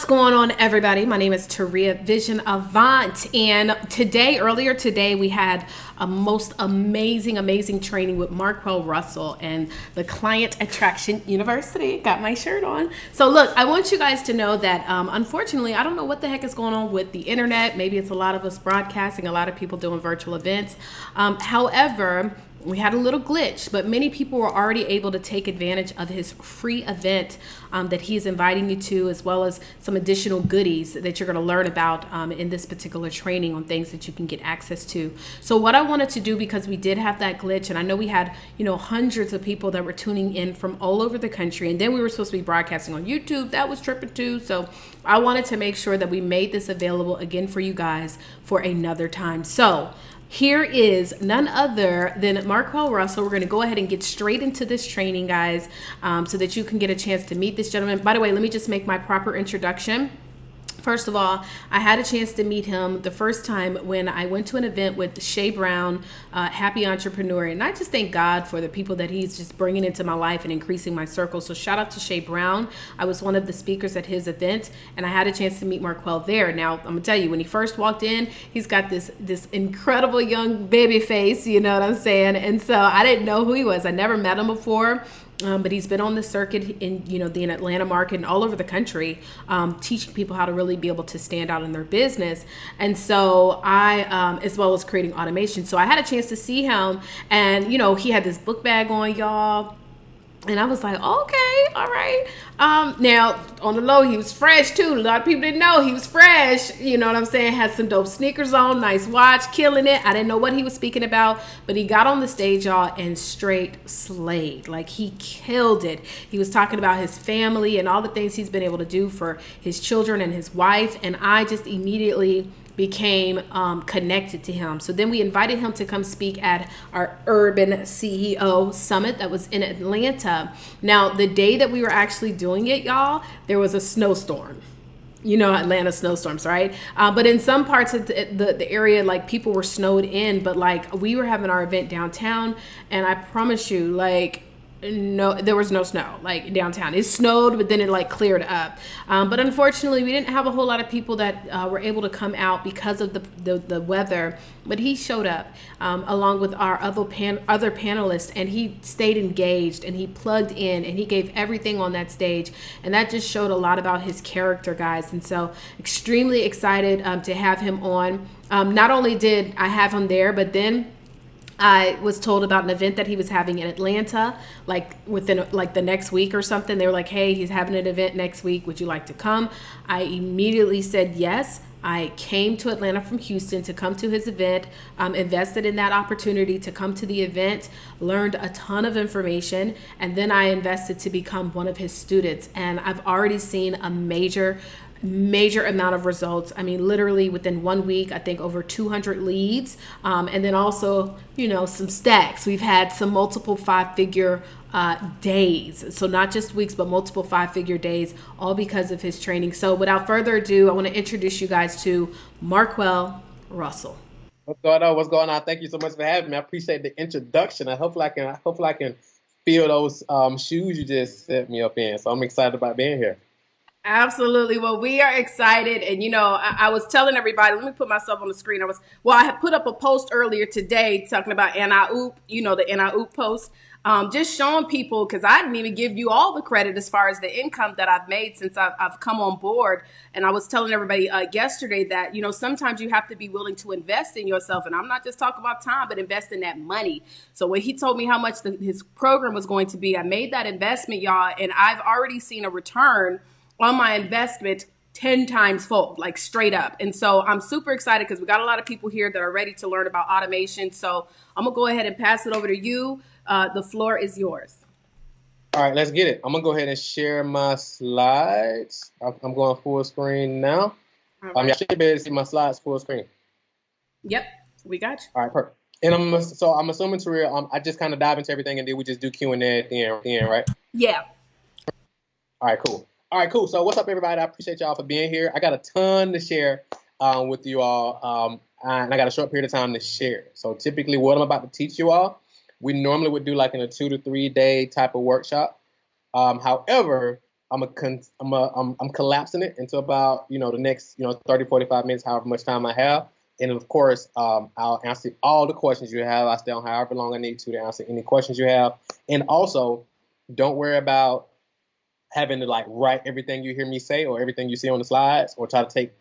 going on, everybody? My name is Taria Vision Avant, and earlier today, we had a most amazing training with Marquel Russell and the Client Attraction University. Got my shirt on. So look, I want you guys to know that unfortunately, I don't know what the heck is going on with the internet. Maybe it's a lot of us broadcasting, a lot of people doing virtual events. However, we had a little glitch, but many people were already able to take advantage of his free event that he is inviting you to, as well as some additional goodies that you're going to learn about in this particular training on things that you can get access to. So what I wanted to do, because we did have that glitch, and I know we had, hundreds of people that were tuning in from all over the country, and then we were supposed to be broadcasting on YouTube. That was tripping too. So I wanted to make sure that we made this available again for you guys for another time. So here is none other than Marquel Russell. We're going to go ahead and get straight into this training, guys, so that you can get a chance to meet this gentleman. By the way, let me just make my proper introduction. First of all, I had a chance to meet him the first time when I went to an event with Shay Brown, Happy Entrepreneur. And I just thank God for the people that he's just bringing into my life and increasing my circle. So shout out to Shay Brown. I was one of the speakers at his event, and I had a chance to meet Marquel there. Now, I'm going to tell you, when he first walked in, he's got this incredible young baby face, you know what I'm saying? And so I didn't know who he was. I never met him before. But he's been on the circuit in, the Atlanta market and all over the country, teaching people how to really be able to stand out in their business. And so I, as well as creating automation. So I had a chance to see him, and, he had this book bag on, y'all. And I was like, okay, all right. Now, on the low, he was fresh, too. A lot of people didn't know he was fresh. You know what I'm saying? Had some dope sneakers on, nice watch, killing it. I didn't know what he was speaking about, but he got on the stage, y'all, and straight slayed. Like, he killed it. He was talking about his family and all the things he's been able to do for his children and his wife. And I just immediately became connected to him. So then we invited him to come speak at our Urban CEO Summit that was in Atlanta. Now, the day that we were actually doing it, y'all, there was a snowstorm. Atlanta snowstorms, right? But in some parts of the area, like, people were snowed in, but like, we were having our event downtown, and I promise you, like, no, there was no snow like downtown. It snowed, but then it like cleared up. But unfortunately, we didn't have a whole lot of people that were able to come out because of the weather. But he showed up along with our other panelists, and he stayed engaged, and he plugged in, and he gave everything on that stage. And that just showed a lot about his character, guys. And so extremely excited to have him on. Not only did I have him there, but then I was told about an event that he was having in Atlanta, like within like the next week or something. They were like, hey, he's having an event next week. Would you like to come? I immediately said yes. I came to Atlanta from Houston to come to his event, invested in that opportunity to come to the event, learned a ton of information, and then I invested to become one of his students. And I've already seen a major amount of results. I mean, literally within 1 week, I think over 200 leads. And then also, some stacks. We've had some multiple 5-figure days. So not just weeks, but multiple 5-figure days, all because of his training. So without further ado, I want to introduce you guys to Marquel Russell. What's going on? What's going on? Thank you so much for having me. I appreciate the introduction. Hopefully I can feel those shoes you just set me up in. So I'm excited about being here. Absolutely. Well, we are excited. And, I was telling everybody, let me put myself on the screen. I had put up a post earlier today talking about NIOOP, the NIOOP post, just showing people, because I didn't even give you all the credit as far as the income that I've made since I've come on board. And I was telling everybody yesterday that, sometimes you have to be willing to invest in yourself. And I'm not just talking about time, but invest in that money. So when he told me how much his program was going to be, I made that investment, y'all, and I've already seen a return on my investment 10 times fold, like straight up. And so I'm super excited because we got a lot of people here that are ready to learn about automation. So I'm going to go ahead and pass it over to you. The floor is yours. All right, let's get it. I'm going to go ahead and share my slides. I'm going full screen now. Right. You should be able to see my slides full screen. Yep, we got you. All right, perfect. And I'm assuming, Taria, I just kind of dive into everything and then we just do Q&A at the end, right? Yeah. All right, cool. So what's up, everybody? I appreciate y'all for being here. I got a ton to share with you all, and I got a short period of time to share. So typically what I'm about to teach you all, we normally would do like in a 2 to 3 day type of workshop. However, I'm collapsing it into about, the next, 30, 45 minutes, however much time I have. And of course, I'll answer all the questions you have. I stay on however long I need to answer any questions you have. And also, don't worry about having to write everything you hear me say or everything you see on the slides, or try to take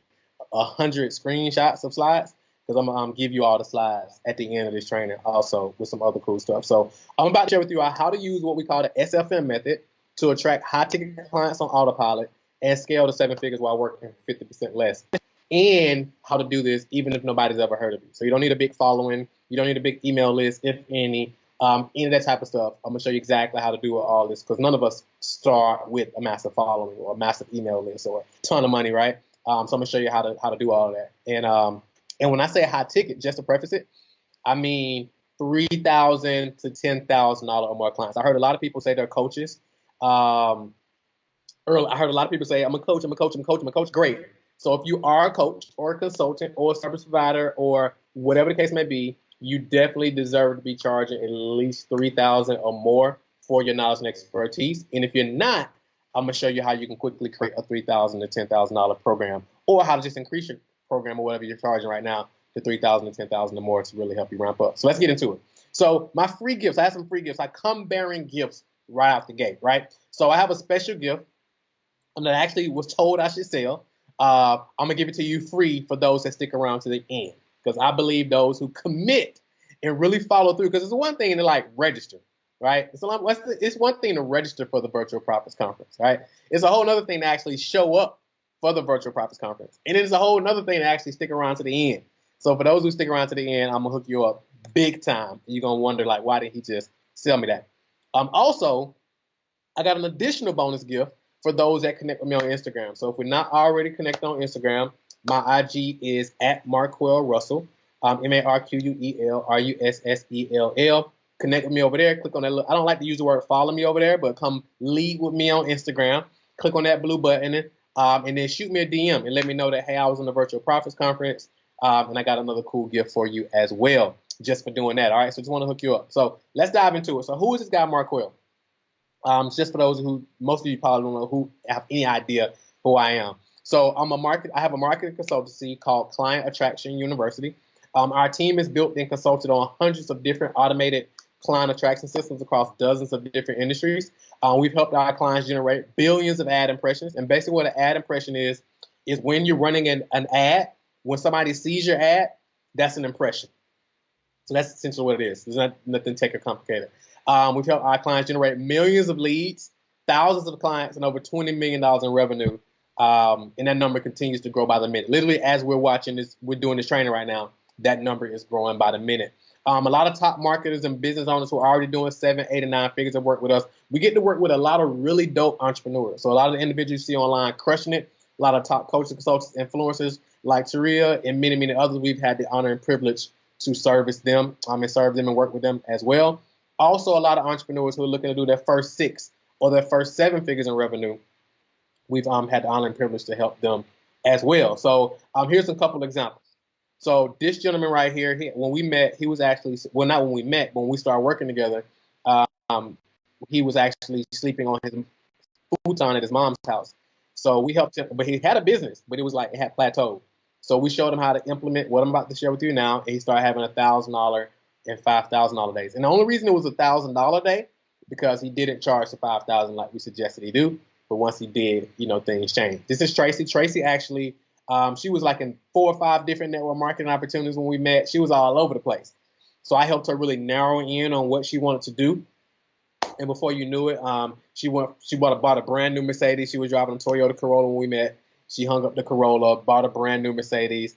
100 screenshots of slides, because I'm gonna give you all the slides at the end of this training, also with some other cool stuff. So I'm about to share with you how to use what we call the SFM method to attract high-ticket clients on autopilot and scale to 7 figures while working 50% less, and how to do this even if nobody's ever heard of you. So you don't need a big following, you don't need a big email list, if any of that type of stuff. I'm gonna show you exactly how to do all this, because none of us start with a massive following or a massive email list or a ton of money, right? So I'm gonna show you how to do all of that. And when I say high ticket, just to preface it, I mean $3,000 to $10,000 or more clients. I heard a lot of people say they're coaches. I heard a lot of people say, I'm a coach. Great. So if you are a coach or a consultant or a service provider or whatever the case may be, you definitely deserve to be charging at least $3,000 or more for your knowledge and expertise. And if you're not, I'm gonna show you how you can quickly create a $3,000 to $10,000 program, or how to just increase your program or whatever you're charging right now to $3,000 to $10,000 or more to really help you ramp up. So let's get into it. So my free gifts, I have some free gifts. I come bearing gifts right out the gate, right? So I have a special gift that I actually was told I should sell. I'm gonna give it to you free for those that stick around to the end, because I believe those who commit and really follow through, because it's one thing to register, right? It's one thing to register for the Virtual Profits Conference, right? It's a whole other thing to actually show up for the Virtual Profits Conference. And it's a whole other thing to actually stick around to the end. So for those who stick around to the end, I'm gonna hook you up big time. You're gonna wonder, why didn't he just sell me that? Also, I got an additional bonus gift for those that connect with me on Instagram. So if we're not already connected on Instagram, my IG is at Marquel Russell, MarquelRussell. Connect with me over there. Click on that. I don't like to use the word follow me over there, but come lead with me on Instagram. Click on that blue button, and then shoot me a DM and let me know that, hey, I was in the Virtual Profits Conference, and I got another cool gift for you as well, just for doing that. All right, so just want to hook you up. So let's dive into it. So who is this guy, Marquel? Just for those who, most of you probably don't know, who have any idea who I am. So I have a marketing consultancy called Client Attraction University. Our team is built and consulted on hundreds of different automated client attraction systems across dozens of different industries. We've helped our clients generate billions of ad impressions. And basically what an ad impression is when you're running an ad, when somebody sees your ad, that's an impression. So that's essentially what it is. There's nothing tech or complicated. We've helped our clients generate millions of leads, thousands of clients, and over $20 million in revenue. And that number continues to grow by the minute. Literally, as we're doing this training right now, that number is growing by the minute. A lot of top marketers and business owners who are already doing 7, 8, and 9 figures of work with us. We get to work with a lot of really dope entrepreneurs. So a lot of the individuals you see online crushing it, a lot of top coaches, consultants, influencers like Taria and many, many others. We've had the honor and privilege to service them and serve them and work with them as well. Also, a lot of entrepreneurs who are looking to do their first 6 or their first 7 figures in revenue. We've had the honor and privilege to help them as well. So here's a couple of examples. So this gentleman right here, when we met, he was actually, well, not when we met, but when we started working together, he was actually sleeping on his futon at his mom's house. So we helped him, but he had a business, but it had plateaued. So we showed him how to implement what I'm about to share with you now, and he started having $1,000 and $5,000 days. And the only reason it was $1,000 day, because he didn't charge the $5,000 like we suggested he do. But once he did, things changed. This is Tracy. Tracy actually, she was in 4 or 5 different network marketing opportunities when we met. She was all over the place. So I helped her really narrow in on what she wanted to do. And before you knew it, she bought a brand new Mercedes. She was driving a Toyota Corolla when we met. She hung up the Corolla, bought a brand new Mercedes,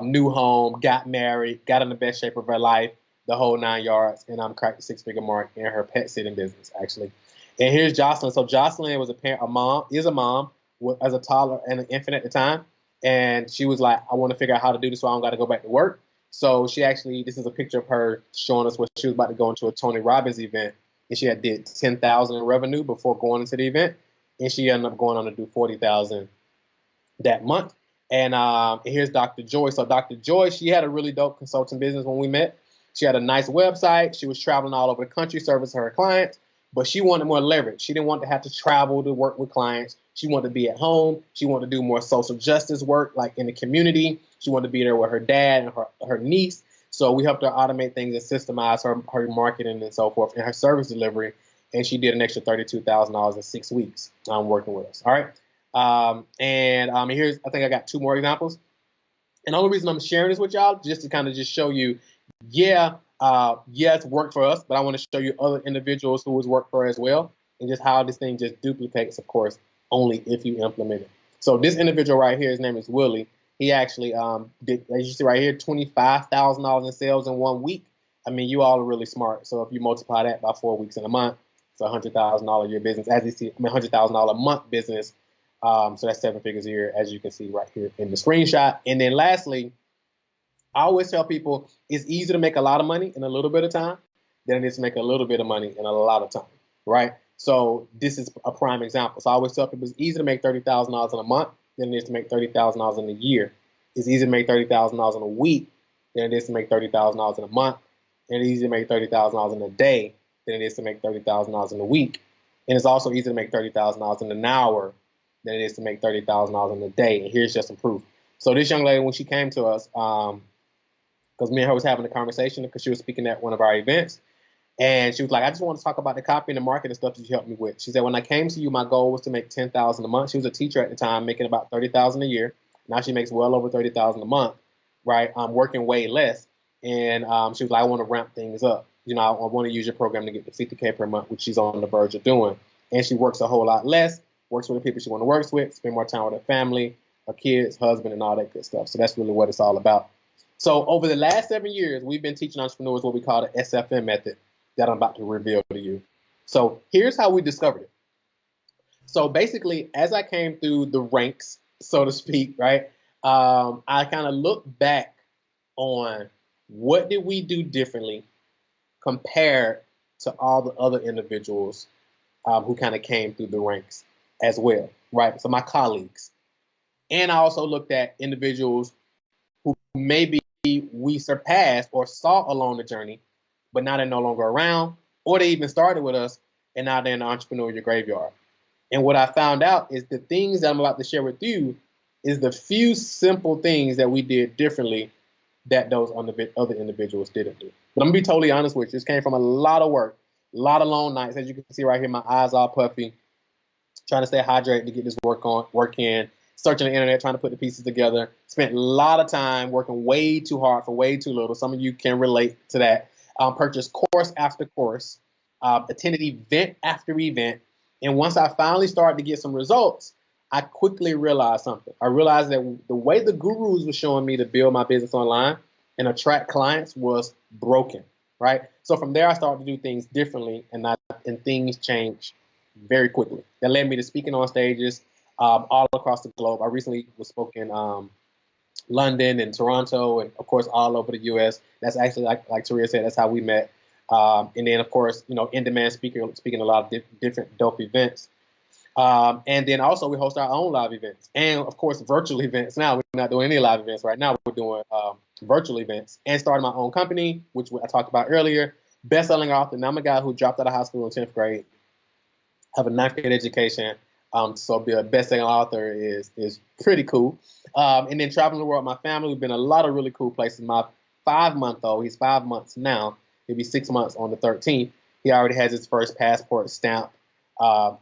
new home, got married, got in the best shape of her life, the whole 9 yards, and cracked the 6-figure mark in her pet sitting business, actually. And here's Jocelyn. So Jocelyn was a mom as a toddler and an infant at the time. And she was like, I want to figure out how to do this so I don't got to go back to work. So she actually, this is a picture of her showing us what she was about to go into a Tony Robbins event. And she had did $10,000 in revenue before going into the event. And she ended up going on to do $40,000 that month. And here's Dr. Joy. So Dr. Joy, she had a really dope consulting business when we met. She had a nice website. She was traveling all over the country, servicing her clients. but she wanted more leverage. She didn't want to have to travel to work with clients. She wanted to be at home. She wanted to do more social justice work, like in the community. She wanted to be there with her dad and her niece. So we helped her automate things and systemize her marketing and so forth and her service delivery. And she did an extra $32,000 in 6 weeks working with us. All right. Here's, I think I got 2 more examples. And the only reason I'm sharing this with y'all, just to kind of just show you, it's worked for us, but I want to show you other individuals who has worked for us as well, and just how this thing just duplicates, of course, only if you implement it. So this individual right here, his name is Willie. He actually did, as you see right here, $25,000 in sales in 1 week. I mean, you all are really smart. So if you multiply that by 4 weeks in a month, it's $100,000 a year business. As you see, $100,000 a month business. So that's 7 figures a year, as you can see right here in the screenshot. And then lastly, I always tell people it's easier to make a lot of money in a little bit of time than it is to make a little bit of money in a lot of time, right? So this is a prime example. So I always tell people it's easier to make $30,000 in a month than it is to make $30,000 in a year. It's easier to make $30,000 in a week than it is to make $30,000 in a month. And it's easier to make $30,000 in a day than it is to make $30,000 in a week. And it's also easier to make $30,000 in an hour than it is to make $30,000 in a day. And here's just some proof. So this young lady, when she came to us, because me and her was having a conversation because she was speaking at one of our events, and she was like, I just want to talk about the copy and the marketing stuff that you helped me with. She said, when I came to you, my goal was to make $10,000 a month. She was a teacher at the time, making about $30,000 a year. Now she makes well over $30,000 a month, right? I'm working way less. And she was like, I want to ramp things up. You know, I want to use your program to get to 50K per month, which she's on the verge of doing. And she works a whole lot less, works with the people she want to work with, spend more time with her family, her kids, husband, and all that good stuff. So that's really what it's all about. So over the last 7 years, we've been teaching entrepreneurs what we call the SFM method that I'm about to reveal to you. So here's how we discovered it. So basically, as I came through the ranks, so to speak, right, I kind of looked back on what did we do differently compared to all the other individuals who kind of came through the ranks as well, right? So my colleagues. And I also looked at individuals who maybe we surpassed or saw along the journey, but now they're no longer around, or they even started with us, and now they're in the entrepreneurial graveyard. And what I found out is the things that I'm about to share with you is the few simple things that we did differently that those other individuals didn't do. But I'm going to be totally honest with you. This came from a lot of work, a lot of long nights. As you can see right here, my eyes all puffy, trying to stay hydrated to get this work in, searching the internet, trying to put the pieces together. Spent a lot of time working way too hard for way too little. Some of you can relate to that. Purchased course after course, attended event after event. And once I finally started to get some results, I quickly realized something. I realized that the way the gurus were showing me to build my business online and attract clients was broken, right? So from there, I started to do things differently, and things changed very quickly. That led me to speaking on stages all across the globe. I recently was spoken London and Toronto, and of course all over the U.S. That's actually like Taria said, that's how we met. And then of course, you know, in-demand speaking a lot of different dope events. And then also we host our own live events, and of course virtual events. Now we're not doing any live events right now. We're doing virtual events, and starting my own company, which I talked about earlier. Best-selling author. Now I'm a guy who dropped out of high school in 10th grade, have a 9th grade education. So be a best-selling author is pretty cool. And then traveling the world with my family. We've been a lot of really cool places. My 5-month-old, he's 5 months now. He'll be 6 months on the 13th. He already has his first passport stamp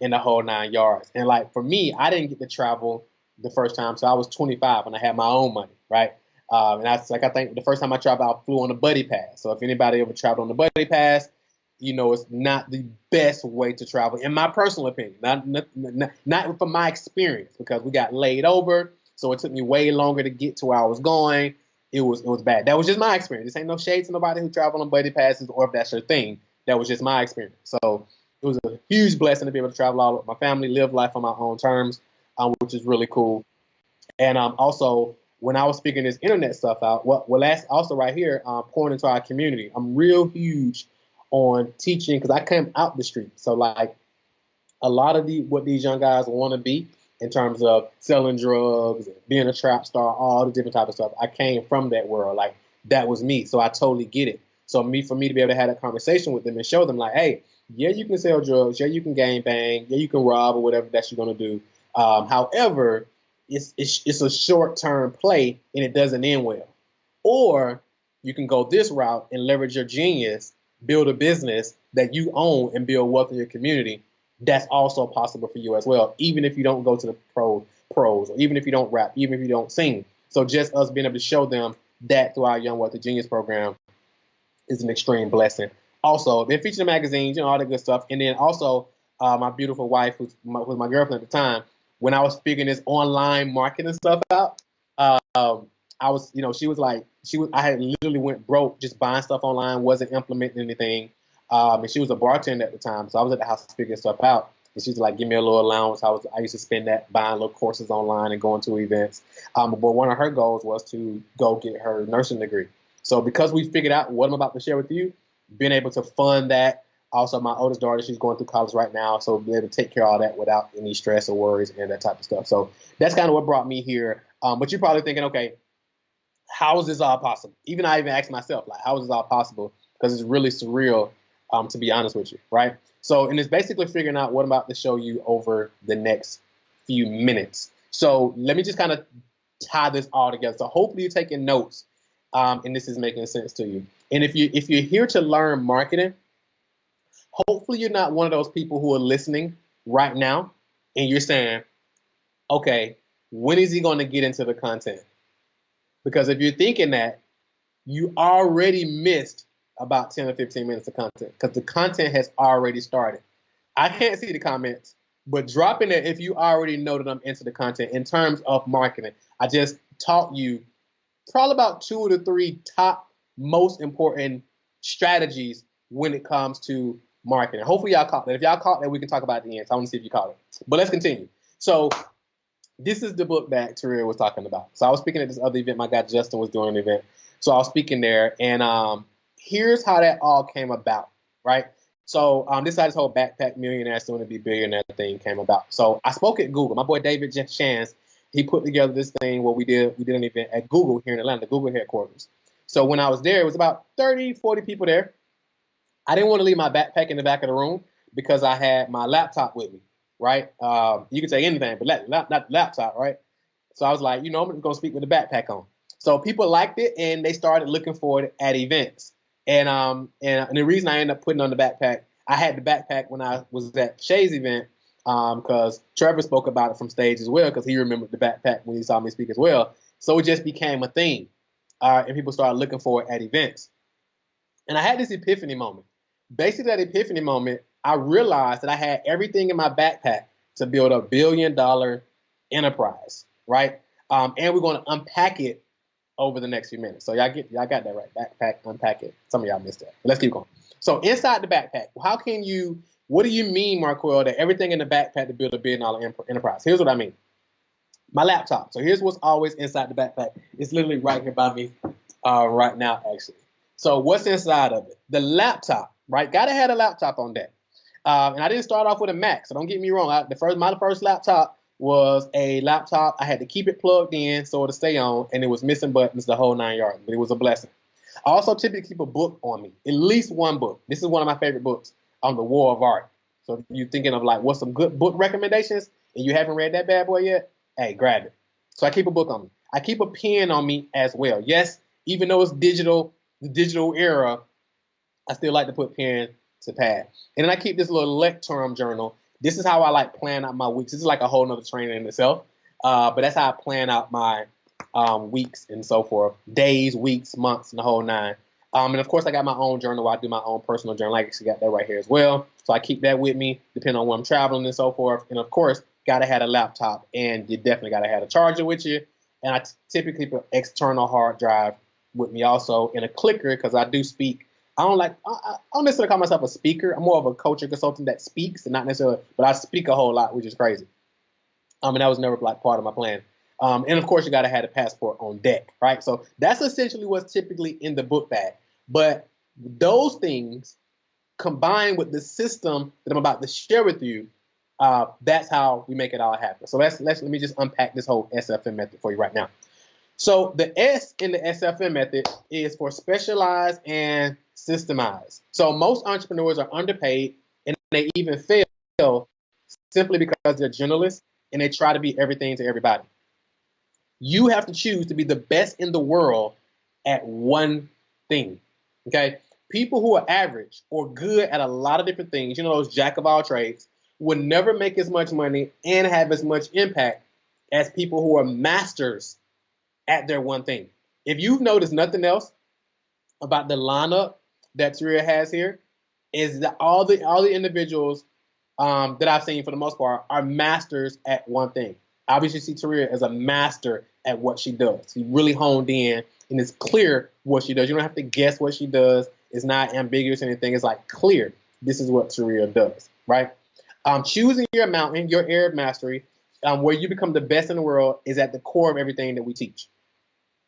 in the whole 9 yards. And like for me, I didn't get to travel the first time. So I was 25 and I had my own money, right? And I think the first time I traveled, I flew on a buddy pass. So if anybody ever traveled on the buddy pass, you know, it's not the best way to travel, in my personal opinion, not from my experience, because we got laid over. So it took me way longer to get to where I was going. It was bad. That was just my experience. This ain't no shade to nobody who travel on buddy passes, or if that's your thing. That was just my experience. So it was a huge blessing to be able to travel all with my family, live life on my own terms, which is really cool. And also, when I was speaking this internet stuff out, that's also right here, pouring into our community. I'm real huge on teaching, because I came out the street. So like a lot of what these young guys want to be in terms of selling drugs, being a trap star, all the different type of stuff. I came from that world. Like that was me. So I totally get it. So for me to be able to have that conversation with them and show them like, hey, yeah, you can sell drugs, yeah, you can gang bang, yeah, you can rob or whatever that you're gonna do. However, it's a short-term play and it doesn't end well. Or you can go this route and leverage your genius, build a business that you own and build wealth in your community. That's also possible for you as well, even if you don't go to the pros, or even if you don't rap, even if you don't sing. So just us being able to show them that through our Young Wealthy Genius program is an extreme blessing. Also, they're featured in magazines, all that good stuff. And then also, my beautiful wife, who was my girlfriend at the time, when I was figuring this online marketing stuff out, I was, she was like, I had literally went broke just buying stuff online, wasn't implementing anything. And she was a bartender at the time, so I was at the house figuring stuff out. And she was like, give me a little allowance. I used to spend that buying little courses online and going to events. But one of her goals was to go get her nursing degree. So because we figured out what I'm about to share with you, being able to fund that. Also, my oldest daughter, she's going through college right now, so be able to take care of all that without any stress or worries and that type of stuff. So that's kind of what brought me here. But you're probably thinking, okay, how is this all possible? I even asked myself, like, how is this all possible? Because it's really surreal, to be honest with you, right? So, and it's basically figuring out what I'm about to show you over the next few minutes. So let me just kind of tie this all together. So hopefully you're taking notes, and this is making sense to you. And if you're here to learn marketing, hopefully you're not one of those people who are listening right now and you're saying, okay, when is he going to get into the content? Because if you're thinking that, you already missed about 10 or 15 minutes of content because the content has already started. I can't see the comments, but drop in there if you already know that I'm into the content in terms of marketing. I just taught you probably about 2 or 3 top most important strategies when it comes to marketing. Hopefully y'all caught that. If y'all caught that, we can talk about it at the end. So I want to see if you caught it. But let's continue. So this is the book that Taria was talking about. So I was speaking at this other event. My guy Justin was doing an event. So I was speaking there, and here's how that all came about, right? So this is how this whole Backpack Millionaire, soon to be Billionaire thing came about. So I spoke at Google. My boy David Shans, he put together this thing where we did an event at Google here in Atlanta, the Google headquarters. So when I was there, it was about 30, 40 people there. I didn't want to leave my backpack in the back of the room because I had my laptop with me, right? You can say anything, but not the laptop, right? So I was like, I'm going to speak with the backpack on. So people liked it, and they started looking for it at events. And the reason I ended up putting on the backpack, I had the backpack when I was at Shay's event because Trevor spoke about it from stage as well because he remembered the backpack when he saw me speak as well. So it just became a thing, and people started looking for it at events. And I had this epiphany moment. Basically, that epiphany moment, I realized that I had everything in my backpack to build a $1 billion enterprise, right? And we're going to unpack it over the next few minutes. So y'all got that right. Backpack, unpack it. Some of y'all missed that. Let's keep going. So inside the backpack, what do you mean, Marquel, that everything in the backpack to build a $1 billion enterprise? Here's what I mean. My laptop. So here's what's always inside the backpack. It's literally right here by me right now, actually. So what's inside of it? The laptop, right? Gotta have a laptop on deck. And I didn't start off with a Mac, so don't get me wrong. My first laptop was a laptop. I had to keep it plugged in so it'll stay on, and it was missing buttons the whole 9 yards, but it was a blessing. I also typically keep a book on me, at least one book. This is one of my favorite books, on The War of Art. So if you're thinking of like what's some good book recommendations and you haven't read that bad boy yet, hey, grab it. So I keep a book on me. I keep a pen on me as well. Yes, even though it's digital, the digital era, I still like to put pen to pad. And then I keep this little lectern journal. This is how I like plan out my weeks. This is like a whole nother training in itself. But that's how I plan out my weeks and so forth. Days, weeks, months, and the whole 9. And of course, I got my own journal where I do my own personal journal. I actually got that right here as well. So I keep that with me, depending on where I'm traveling and so forth. And of course, gotta have a laptop, and you definitely gotta have a charger with you. And I typically put external hard drive with me also, and a clicker because I do speak. I don't necessarily call myself a speaker. I'm more of a coach or consultant that speaks, and not necessarily, but I speak a whole lot, which is crazy. And that was never like part of my plan. And of course, you got to have a passport on deck, right? So that's essentially what's typically in the book bag. But those things combined with the system that I'm about to share with you, that's how we make it all happen. So let me just unpack this whole SFM method for you right now. So the S in the SFM method is for specialize and systemize. So most entrepreneurs are underpaid and they even fail simply because they're generalists and they try to be everything to everybody. You have to choose to be the best in the world at one thing. Okay? People who are average or good at a lot of different things, those jack of all trades, will never make as much money and have as much impact as people who are masters at their one thing. If you've noticed nothing else about the lineup that Taria has here, is that all the individuals that I've seen for the most part are masters at one thing. Obviously, see Taria as a master at what she does. She really honed in, and it's clear what she does. You don't have to guess what she does. It's not ambiguous or anything. It's like clear. This is what Taria does, right? Choosing your mountain, your area of mastery, where you become the best in the world, is at the core of everything that we teach.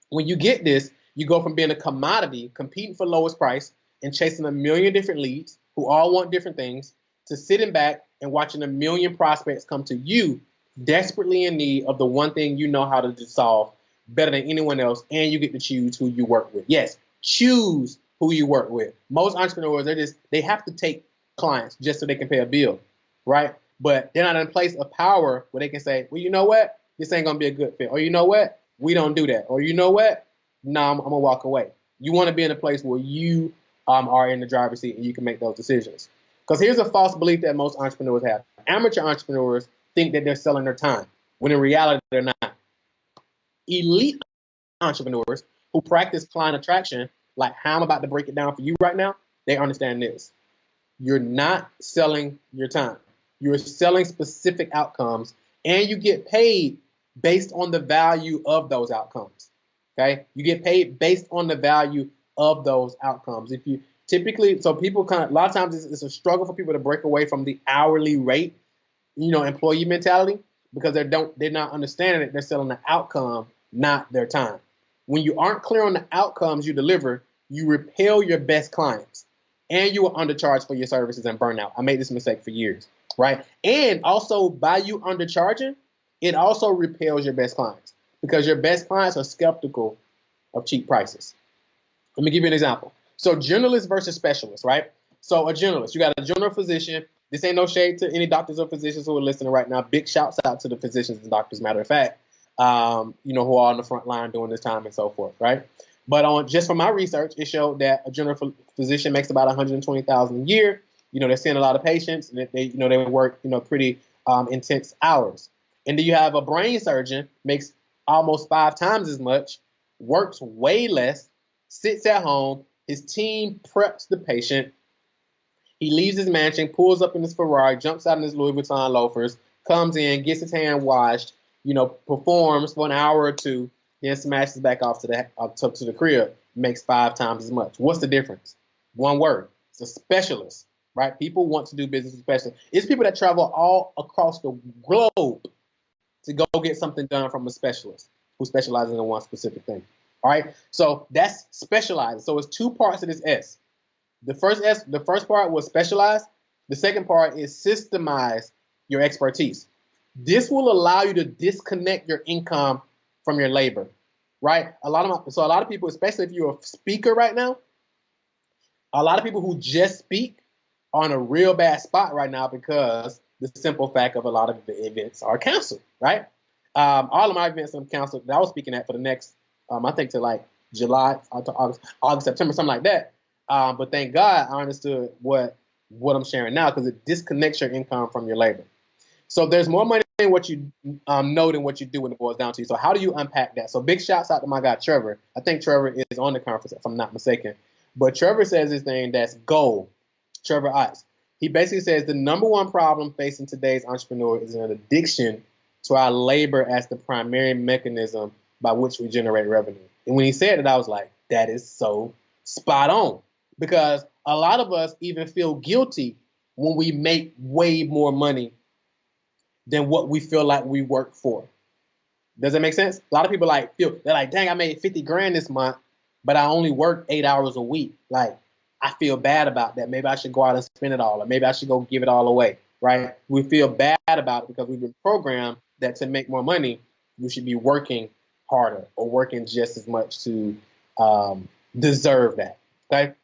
When you get this, you go from being a commodity, competing for lowest price, and chasing a million different leads who all want different things, to sitting back and watching a million prospects come to you desperately in need of the one thing you know how to solve better than anyone else, and you get to choose who you work with. Yes, choose who you work with. Most entrepreneurs, they have to take clients just so they can pay a bill, right? But they're not in a place of power where they can say, well, you know what? This ain't going to be a good fit. Or you know what? We don't do that. Or you know what? No, I'm going to walk away. You want to be in a place where you are in the driver's seat and you can make those decisions. Because here's a false belief that most entrepreneurs have. Amateur entrepreneurs think that they're selling their time, when in reality, they're not. Elite entrepreneurs who practice client attraction, like how I'm about to break it down for you right now, they understand this. You're not selling your time. You're selling specific outcomes, and you get paid based on the value of those outcomes. Okay? You get paid based on the value of those outcomes. If you typically, so people a lot of times it's a struggle for people to break away from the hourly rate, employee mentality, because they're not understanding that they're selling the outcome, not their time. When you aren't clear on the outcomes you deliver, you repel your best clients, and you will undercharge for your services and burn out. I made this mistake for years, right? And also, by you undercharging, it also repels your best clients, because your best clients are skeptical of cheap prices. Let me give you an example. So generalist versus specialist, right? So a generalist, you got a general physician. This ain't no shade to any doctors or physicians who are listening right now. Big shouts out to the physicians and doctors, matter of fact, who are on the front line during this time and so forth, right? But just from my research, it showed that a general physician makes about $120,000 a year. They're seeing a lot of patients, and they work, pretty intense hours. And then you have a brain surgeon, makes almost 5 times as much, works way less, sits at home. His team preps the patient. He leaves his mansion, pulls up in his Ferrari, jumps out in his Louis Vuitton loafers, comes in, gets his hand washed, performs for an hour or two, then smashes back off to the crib, makes 5 times as much. What's the difference? One word. It's a specialist, right? People want to do business with specialists. It's people that travel all across the globe to go get something done from a specialist who specializes in one specific thing. All right? So that's specialized. So it's 2 parts of this S. The first part was specialize. The second part is systemize your expertise. This will allow you to disconnect your income from your labor, right? A lot of people, especially if you're a speaker right now, a lot of people who just speak are in a real bad spot right now, because the simple fact of a lot of the events are canceled, right? All of my events are canceled that I was speaking at for the next, I think to like July, August, September, something like that. But thank God I understood what I'm sharing now, because it disconnects your income from your labor. So there's more money in what you know than what you do when it boils down to you. So how do you unpack that? So big shouts out to my guy Trevor. I think Trevor is on the conference, if I'm not mistaken. But Trevor says this thing that's gold. Trevor Ice. He basically says the number one problem facing today's entrepreneur is an addiction to our labor as the primary mechanism by which we generate revenue. And when he said it, I was like, that is so spot on. Because a lot of us even feel guilty when we make way more money than what we feel like we work for. Does that make sense? A lot of people they're like, dang, I made 50 grand this month, but I only work 8 hours a week. Like, I feel bad about that. Maybe I should go out and spend it all, or maybe I should go give it all away, right? We feel bad about it because we've been programmed that to make more money, we should be working harder or working just as much to deserve that. Okay.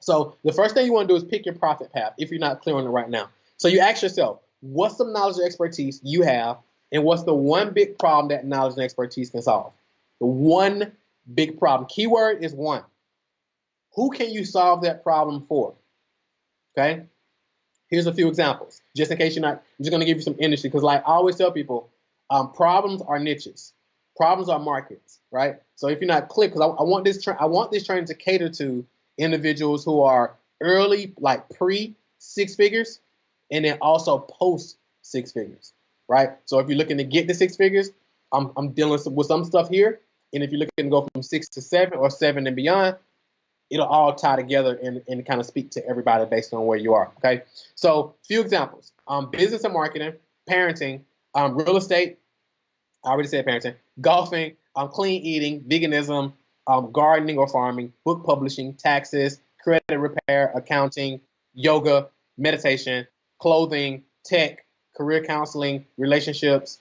So the first thing you want to do is pick your profit path if you're not clear on it right now. So you ask yourself, what's some knowledge and expertise you have, and what's the one big problem that knowledge and expertise can solve? The one big problem. Keyword is one. Who can you solve that problem for? Okay. Here's a few examples, just in case you're not. I'm just going to give you some industry, because like I always tell people, problems are niches, problems are markets, right? So if you're not clear, because I want this training to cater to individuals who are early, like pre six figures, and then also post six figures, right? So if you're looking to get to six figures, I'm dealing with some stuff here, and if you're looking to go from 6 to 7 or 7 and beyond, it'll all tie together and kind of speak to everybody based on where you are, okay? So few examples, business and marketing, parenting, real estate, I already said parenting, golfing, clean eating, veganism, gardening or farming, book publishing, taxes, credit repair, accounting, yoga, meditation, clothing, tech, career counseling, relationships,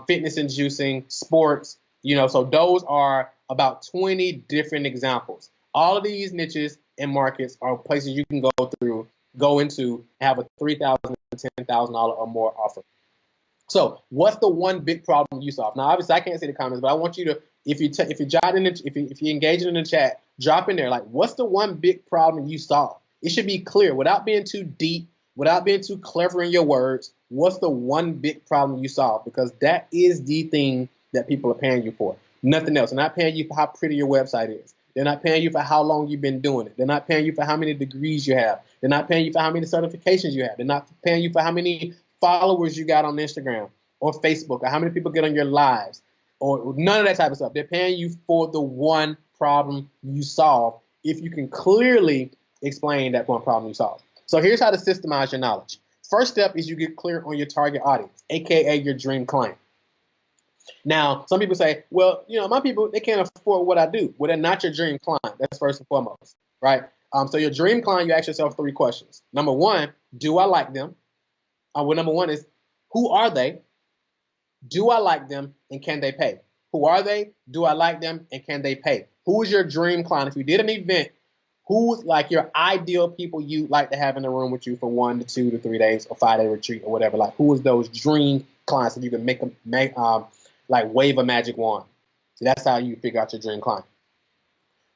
fitness and juicing, sports, so those are about 20 different examples. All of these niches and markets are places you can go into, and have a $3,000 to $10,000 or more offer. So what's the one big problem you solve? Now, obviously, I can't see the comments, but I want you to, if you engage in the chat, drop in there, like, what's the one big problem you solve? It should be clear, without being too deep, without being too clever in your words. What's the one big problem you solve? Because that is the thing that people are paying you for. Nothing else. They're not paying you for how pretty your website is. They're not paying you for how long you've been doing it. They're not paying you for how many degrees you have. They're not paying you for how many certifications you have. They're not paying you for how many followers you got on Instagram or Facebook, or how many people get on your lives, or none of that type of stuff. They're paying you for the one problem you solve, if you can clearly explain that one problem you solve. So here's how to systemize your knowledge. First step is you get clear on your target audience, aka your dream client. Now, some people say, well, my people, they can't afford what I do. Well, they're not your dream client. That's first and foremost, right? So your dream client, you ask yourself 3 questions. Number one, do I like them? Number one is, who are they? Do I like them, and can they pay? Who are they? Do I like them, and can they pay? Who is your dream client? If you did an event, who's like your ideal people you like to have in the room with you for 1 to 2 to 3 days or 5-day retreat or whatever? Like, who is those dream clients that you can make wave a magic wand? So that's how you figure out your dream client.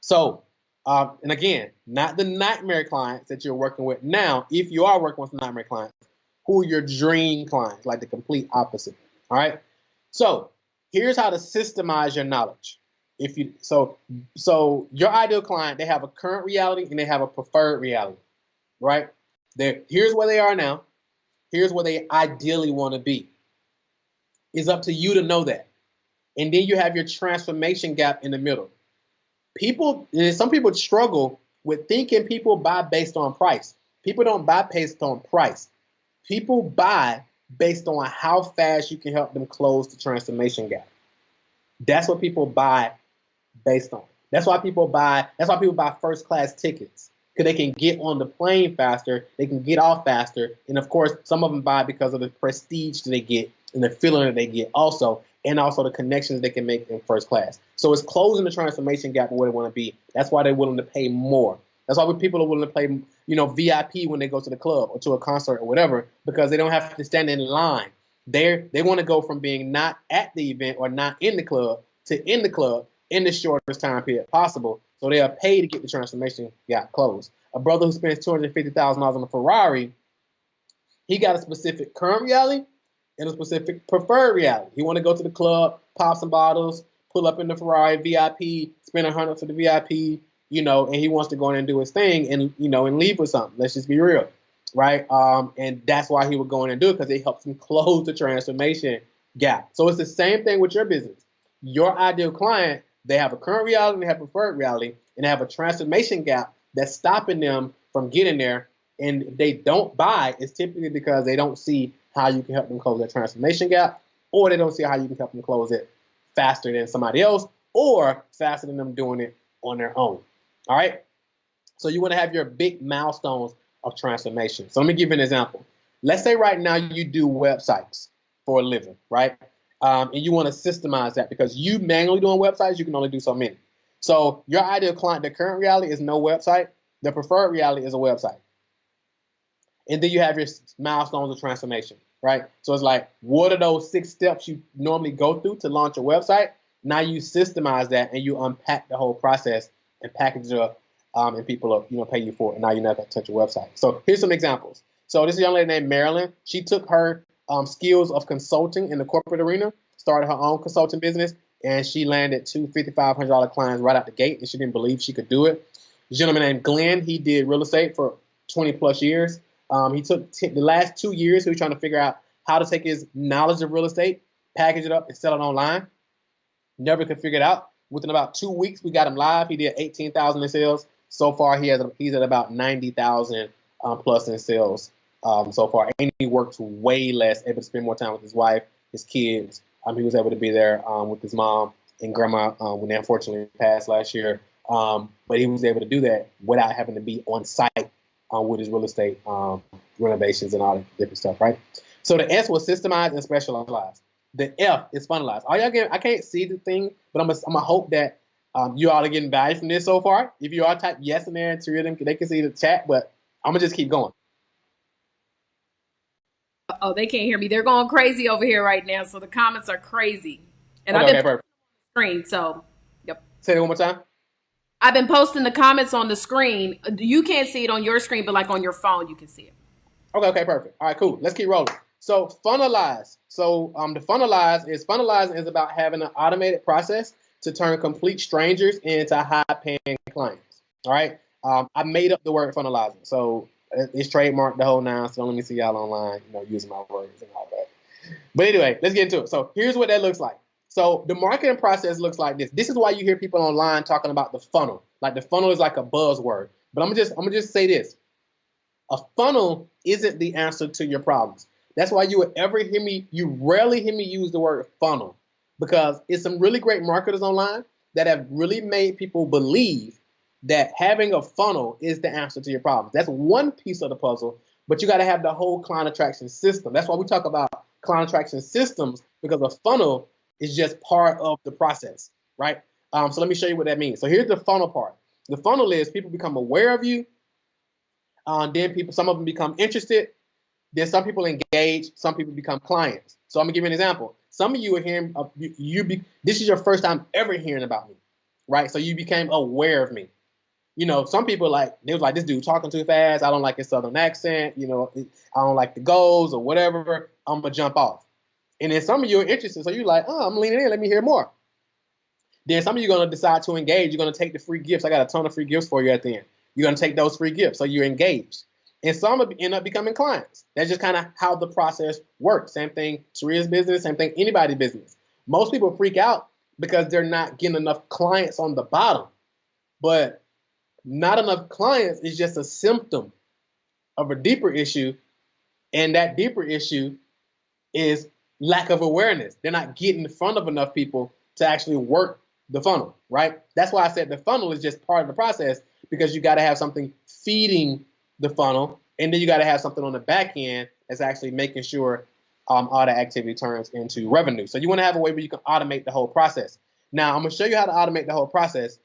So, and again, not the nightmare clients that you're working with now. If you are working with nightmare clients, who are your dream clients? Like the complete opposite. All right. So here's how to systemize your knowledge. So your ideal client, they have a current reality and they have a preferred reality, right? Here's where they are now. Here's where they ideally want to be. It's up to you to know that. And then you have your transformation gap in the middle. Some people struggle with thinking people buy based on price. People don't buy based on price. People buy based on how fast you can help them close the transformation gap. That's what people buy based on. That's why people buy first class tickets, because they can get on the plane faster, they can get off faster, and of course, some of them buy because of the prestige that they get and the feeling that they get also, and also the connections they can make in first class. So it's closing the transformation gap where they want to be. That's why they're willing to pay more. That's why people are willing to pay, VIP when they go to the club or to a concert or whatever, because they don't have to stand in line. They want to go from being not at the event or not in the club to in the club in the shortest time period possible. So they are paid to get the transformation gap closed. A brother who spends $250,000 on a Ferrari, he got a specific current reality and a specific preferred reality. He want to go to the club, pop some bottles, pull up in the Ferrari VIP, spend $100 for the VIP, and he wants to go in and do his thing and, and leave with something. Let's just be real, right? And that's why he would go in and do it, because it helps him close the transformation gap. So it's the same thing with your business. Your ideal client, they have a current reality and they have a preferred reality, and they have a transformation gap that's stopping them from getting there. And if they don't buy, it's typically because they don't see how you can help them close that transformation gap, or they don't see how you can help them close it faster than somebody else, or faster than them doing it on their own. All right. So you want to have your big milestones of transformation. So let me give you an example. Let's say right now you do websites for a living, right? And you want to systemize that because you manually doing websites, you can only do so many. So your ideal client, the current reality is no website. The preferred reality is a website. And then you have your milestones of transformation, right? So it's like, what are those 6 steps you normally go through to launch a website? Now you systemize that and you unpack the whole process and package it up, and people are, pay you for it. And now you're not going to touch your website. So here's some examples. So this is a young lady named Marilyn. She took her skills of consulting in the corporate arena, started her own consulting business, and she landed 2 $5,500 clients right out the gate, and she didn't believe she could do it. A gentleman named Glenn, he did real estate for 20 plus years. He took the last 2 years, he was trying to figure out how to take his knowledge of real estate, package it up, and sell it online. Never could figure it out. Within about 2 weeks, we got him live. He did 18,000 in sales. So far, he's at about 90,000 plus in sales so far. And he works way less, able to spend more time with his wife, his kids. He was able to be there with his mom and grandma when they unfortunately passed last year. But he was able to do that without having to be on site with his real estate renovations and all that different stuff, right? So the S was systemize and specialize. The F is funnelize. All y'all I can't see the thing, but I'm gonna hope that you all are getting value from this so far. If you are, type yes in there and 3 of them, they can see the chat, but I'm gonna just keep going. Oh, they can't hear me. They're going crazy over here right now, so the comments are crazy. And Okay, I've been perfect. screen, so yep. Say it one more time. I've been posting the comments on the screen. You can't see it on your screen, but like on your phone, you can see it. Okay, perfect. All right, cool. Let's keep rolling. So funnelize. So the funnelizing is about having an automated process to turn complete strangers into high-paying clients. All right. I made up the word funnelizing, so it's trademarked the whole nine. So don't let me see y'all online, using my words and all that. But anyway, let's get into it. So here's what that looks like. So the marketing process looks like this. This is why you hear people online talking about the funnel. Like the funnel is like a buzzword. But I'm gonna just say this. A funnel isn't the answer to your problems. That's why you rarely hear me use the word funnel, because it's some really great marketers online that have really made people believe that having a funnel is the answer to your problems. That's one piece of the puzzle, but you got to have the whole client attraction system. That's why we talk about client attraction systems, because a funnel is just part of the process, right? So let me show you what that means. So here's the funnel part. The funnel is people become aware of you. Then some of them become interested. Then some people engage. Some people become clients. So I'm gonna give you an example. Some of you are hearing, this is your first time ever hearing about me, right? So you became aware of me. Some people they was like, this dude talking too fast. I don't like his southern accent. I don't like the goals or whatever. I'm gonna jump off. And then some of you are interested. So you're like, oh, I'm leaning in. Let me hear more. Then some of you are gonna decide to engage. You're gonna take the free gifts. I got a ton of free gifts for you at the end. You're going to take those free gifts. So you're engaged. And some end up becoming clients. That's just kind of how the process works. Same thing, Sharia's business, same thing, anybody's business. Most people freak out because they're not getting enough clients on the bottom. But not enough clients is just a symptom of a deeper issue. And that deeper issue is lack of awareness. They're not getting in front of enough people to actually work the funnel, right? That's why I said the funnel is just part of the process, because you got to have something feeding the funnel, and then you got to have something on the back end that's actually making sure all the activity turns into revenue. So you want to have a way where you can automate the whole process. Now, I'm going to show you how to automate the whole process.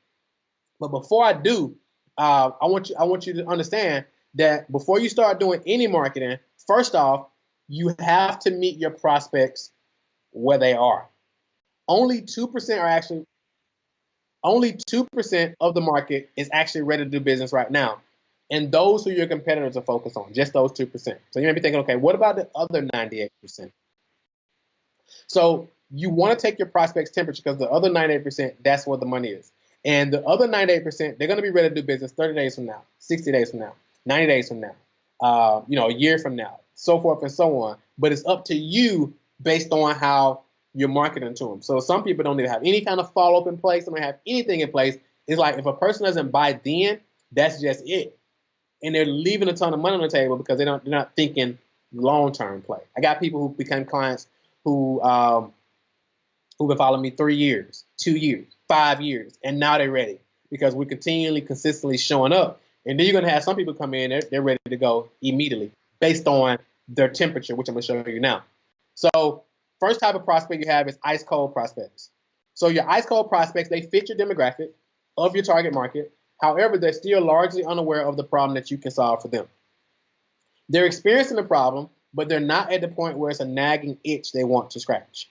But before I do, I want you to understand that before you start doing any marketing, first off, you have to meet your prospects where they are. Only 2% of the market is actually ready to do business right now. And those who your competitors are focused on, just those 2%. So you may be thinking, okay, what about the other 98%? So you want to take your prospects' temperature, because the other 98%, that's where the money is. And the other 98%, they're going to be ready to do business 30 days from now, 60 days from now, 90 days from now, a year from now, so forth and so on. But it's up to you based on how you're marketing to them. So some people don't even have any kind of follow-up in place. They don't have anything in place. It's like if a person doesn't buy then, that's just it. And they're leaving a ton of money on the table because they're not thinking long-term play. I got people who became clients who've been following me 3 years, 2 years, 5 years, and now they're ready because we're consistently showing up. And then you're going to have some people come in, they're ready to go immediately based on their temperature, which I'm going to show you now. So first type of prospect you have is ice cold prospects. So your ice cold prospects, they fit your demographic of your target market. However, they're still largely unaware of the problem that you can solve for them. They're experiencing the problem, but they're not at the point where it's a nagging itch they want to scratch.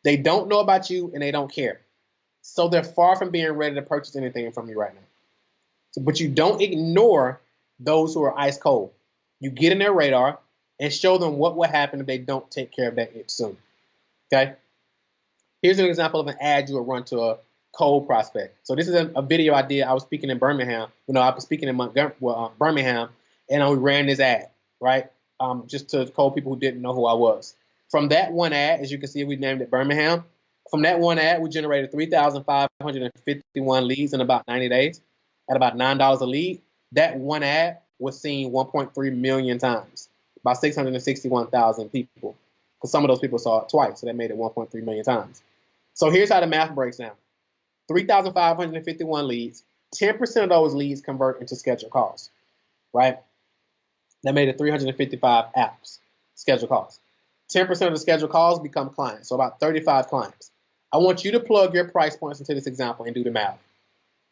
They don't know about you and they don't care. So they're far from being ready to purchase anything from you right now. But you don't ignore those who are ice cold. You get in their radar and show them what will happen if they don't take care of that itch soon. Okay? Here's an example of an ad you would run to a cold prospect. So this is a video I did. I was speaking in Birmingham. I was speaking in Birmingham, and we ran this ad, right? Just to cold people who didn't know who I was. From that one ad, as you can see, we named it Birmingham. From that one ad, we generated 3,551 leads in about 90 days at about $9 a lead. That one ad was seen 1.3 million times by 661,000 people, because some of those people saw it twice, so that made it 1.3 million times. So here's how the math breaks down. 3,551 leads, 10% of those leads convert into scheduled calls, right? That made it 355 apps, scheduled calls. 10% of the scheduled calls become clients, so about 35 clients. I want you to plug your price points into this example and do the math.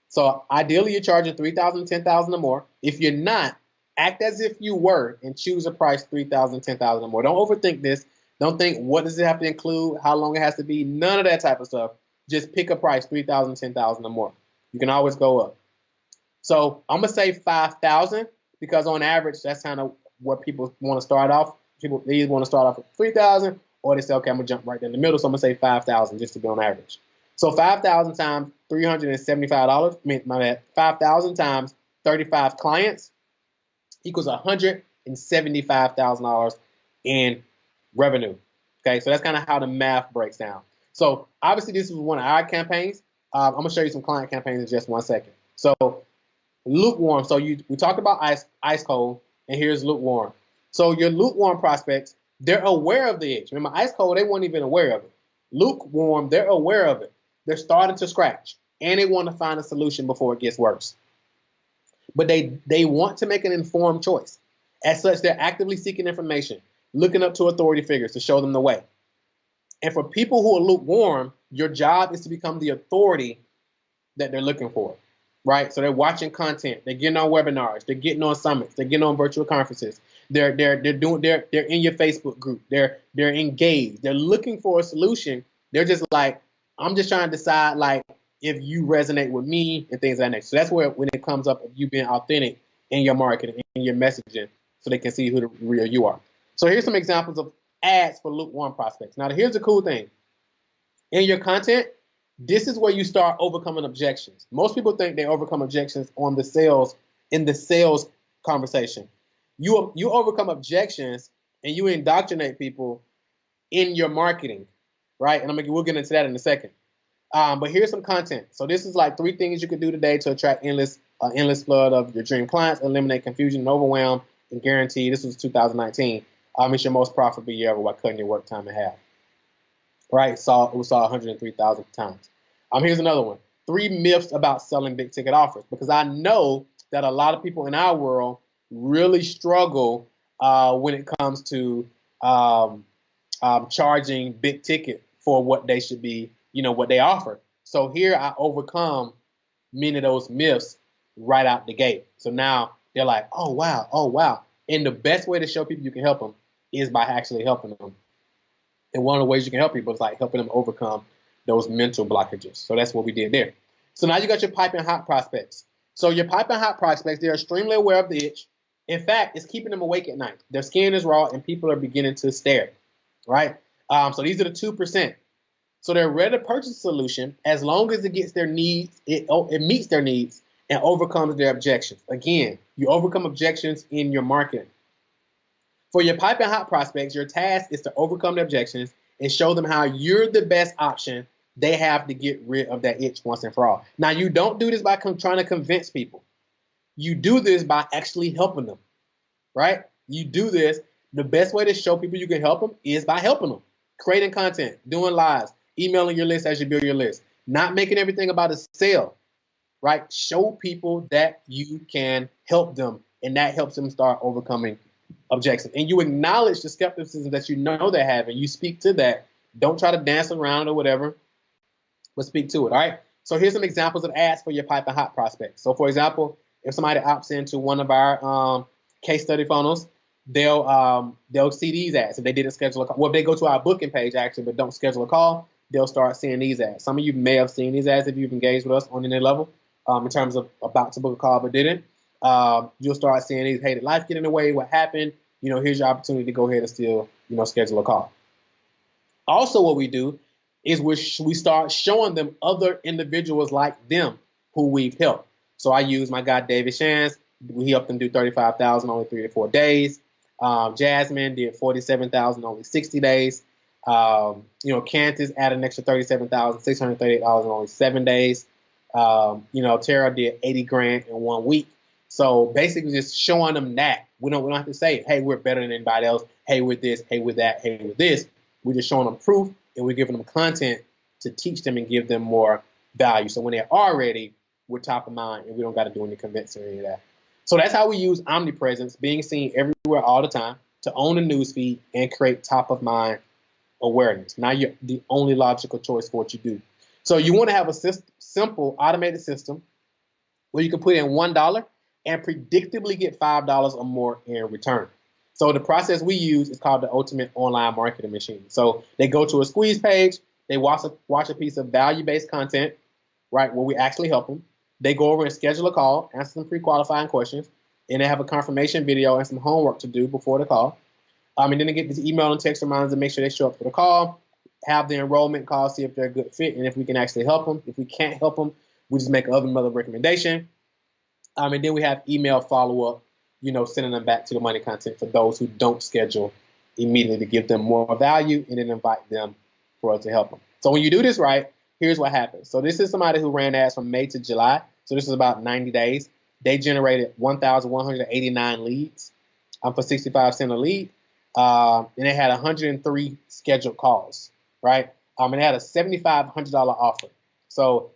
So ideally, you're charging $3,000, $10,000 or more. If you're not, act as if you were and choose a price $3,000, $10,000 or more. Don't overthink this. Don't think, what does it have to include? How long it has to be? None of that type of stuff. Just pick a price, $3,000, $10,000 or more. You can always go up. So I'm going to say $5,000 because on average, that's kind of what people want to start off. People, they either want to start off with $3,000 or they say, okay, I'm going to jump right in the middle. So I'm going to say $5,000 just to be on average. So 5,000 times $375, my bad, 5,000 times 35 clients equals $175,000 in revenue. Okay, so that's kind of how the math breaks down. So obviously this is one of our campaigns. I'm gonna show you some client campaigns in just 1 second. So lukewarm. So we talked about ice cold, and here's lukewarm. So your lukewarm prospects, they're aware of the itch. Remember, ice cold, they weren't even aware of it. Lukewarm, they're aware of it. They're starting to scratch, and they want to find a solution before it gets worse. But they want to make an informed choice. As such, they're actively seeking information, looking up to authority figures to show them the way. And for people who are lukewarm, your job is to become the authority that they're looking for, right? So they're watching content, they're getting on webinars, they're getting on summits, they're getting on virtual conferences, they're in your Facebook group, they're engaged, they're looking for a solution. They're just like, I'm just trying to decide like if you resonate with me and things like that. So that's where when it comes up of you being authentic in your marketing and your messaging, so they can see who the real you are. So here's some examples of ads for lukewarm prospects. Now here's the cool thing. In your content, this is where you start overcoming objections. Most people think they overcome objections in the sales conversation. You overcome objections and you indoctrinate people in your marketing, right? And we'll get into that in a second. But here's some content. So this is like 3 things you can do today to attract endless flood of your dream clients, eliminate confusion and overwhelm, and guarantee. This was 2019. It's your most profitable year ever by cutting your work time in half. Right? It was saw 103,000 times. Here's another one. 3 myths about selling big ticket offers, because I know that a lot of people in our world really struggle when it comes to charging big ticket for what they should be, what they offer. So here I overcome many of those myths right out the gate. So now they're like, oh wow. And the best way to show people you can help them is by actually helping them. And one of the ways you can help people is like helping them overcome those mental blockages. So that's what we did there. So now you got your piping hot prospects. So your piping hot prospects, they're extremely aware of the itch. In fact, it's keeping them awake at night. Their skin is raw and people are beginning to stare, right? So these are the 2%. So they're ready to purchase a solution as long as it gets their needs, it meets their needs and overcomes their objections. Again, you overcome objections in your marketing. For your piping hot prospects, your task is to overcome the objections and show them how you're the best option they have to get rid of that itch once and for all. Now, you don't do this by trying to convince people. You do this by actually helping them, right? You do this. The best way to show people you can help them is by helping them. Creating content, doing lives, emailing your list as you build your list, not making everything about a sale, right? Show people that you can help them, and that helps them start overcoming objections. And you acknowledge the skepticism that you know they have, and you speak to that Don't try to dance around or whatever, but speak to it. All right. So here's some examples of ads for your pipe and hot prospects. So for example, if somebody opts into one of our case study funnels, they'll see these ads. If they didn't schedule a call, well, if they go to our booking page actually, but don't schedule a call, they'll start seeing these ads. Some of you may have seen these ads if you've engaged with us on any level in terms of about to book a call but didn't. You'll start seeing these. Hey, did life get in the way? What happened? Here's your opportunity to go ahead and still, schedule a call. Also, what we do is we start showing them other individuals like them who we've helped. So I use my guy David Shands. We helped them do 35,000 only 3 to 4 days. Jasmine did 47,000 only 60 days. Candace added an extra $37,638 in only 7 days. Tara did 80 grand in 1 week. So basically just showing them that. We don't have to say, hey, we're better than anybody else. Hey, with this, hey, with that, hey, with this. We're just showing them proof, and we're giving them content to teach them and give them more value. So when they are ready, we're top of mind, and we don't got to do any convincing or any of that. So that's how we use omnipresence, being seen everywhere all the time, to own the newsfeed and create top of mind awareness. Now you're the only logical choice for what you do. So you want to have a simple automated system where you can put in $1 and predictably get $5 or more in return. So the process we use is called the ultimate online marketing machine. So they go to a squeeze page, they watch a piece of value-based content, right, where we actually help them. They go over and schedule a call, answer some pre-qualifying questions, and they have a confirmation video and some homework to do before the call. And then they get this email and text reminders to make sure they show up for the call, have the enrollment call, see if they're a good fit, and if we can actually help them. If we can't help them, we just make another recommendation. And then we have email follow-up, sending them back to the money content for those who don't schedule immediately to give them more value and then invite them for us to help them. So when you do this right, here's what happens. So this is somebody who ran ads from May to July. So this is about 90 days. They generated 1,189 leads for 65 cents a lead. And they had 103 scheduled calls, right? And they had a $7,500 offer. So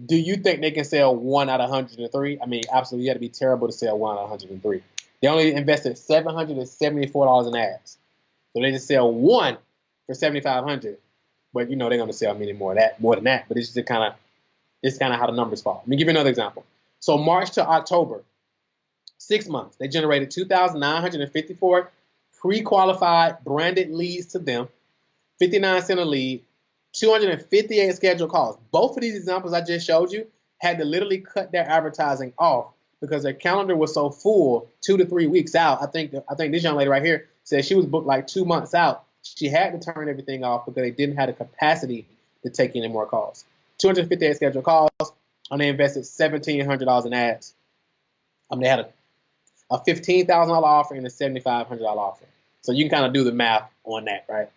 do you think they can sell 1 out of 103? I mean, absolutely, you got to be terrible to sell 1 out of 103. They only invested $774 in ads. So they just sell 1 for $7,500. But they're going to sell many more than that. But it's just kind of how the numbers fall. Let me give you another example. So March to October, 6 months, they generated 2,954 pre-qualified branded leads to them, 59 cents a lead, 258 scheduled calls. Both of these examples I just showed you had to literally cut their advertising off because their calendar was so full 2 to 3 weeks out. I think this young lady right here said she was booked like 2 months out. She had to turn everything off because they didn't have the capacity to take any more calls. 258 scheduled calls, and they invested $1,700 in ads. They had a $15,000 offer and a $7,500 offer. So you can kind of do the math on that, right?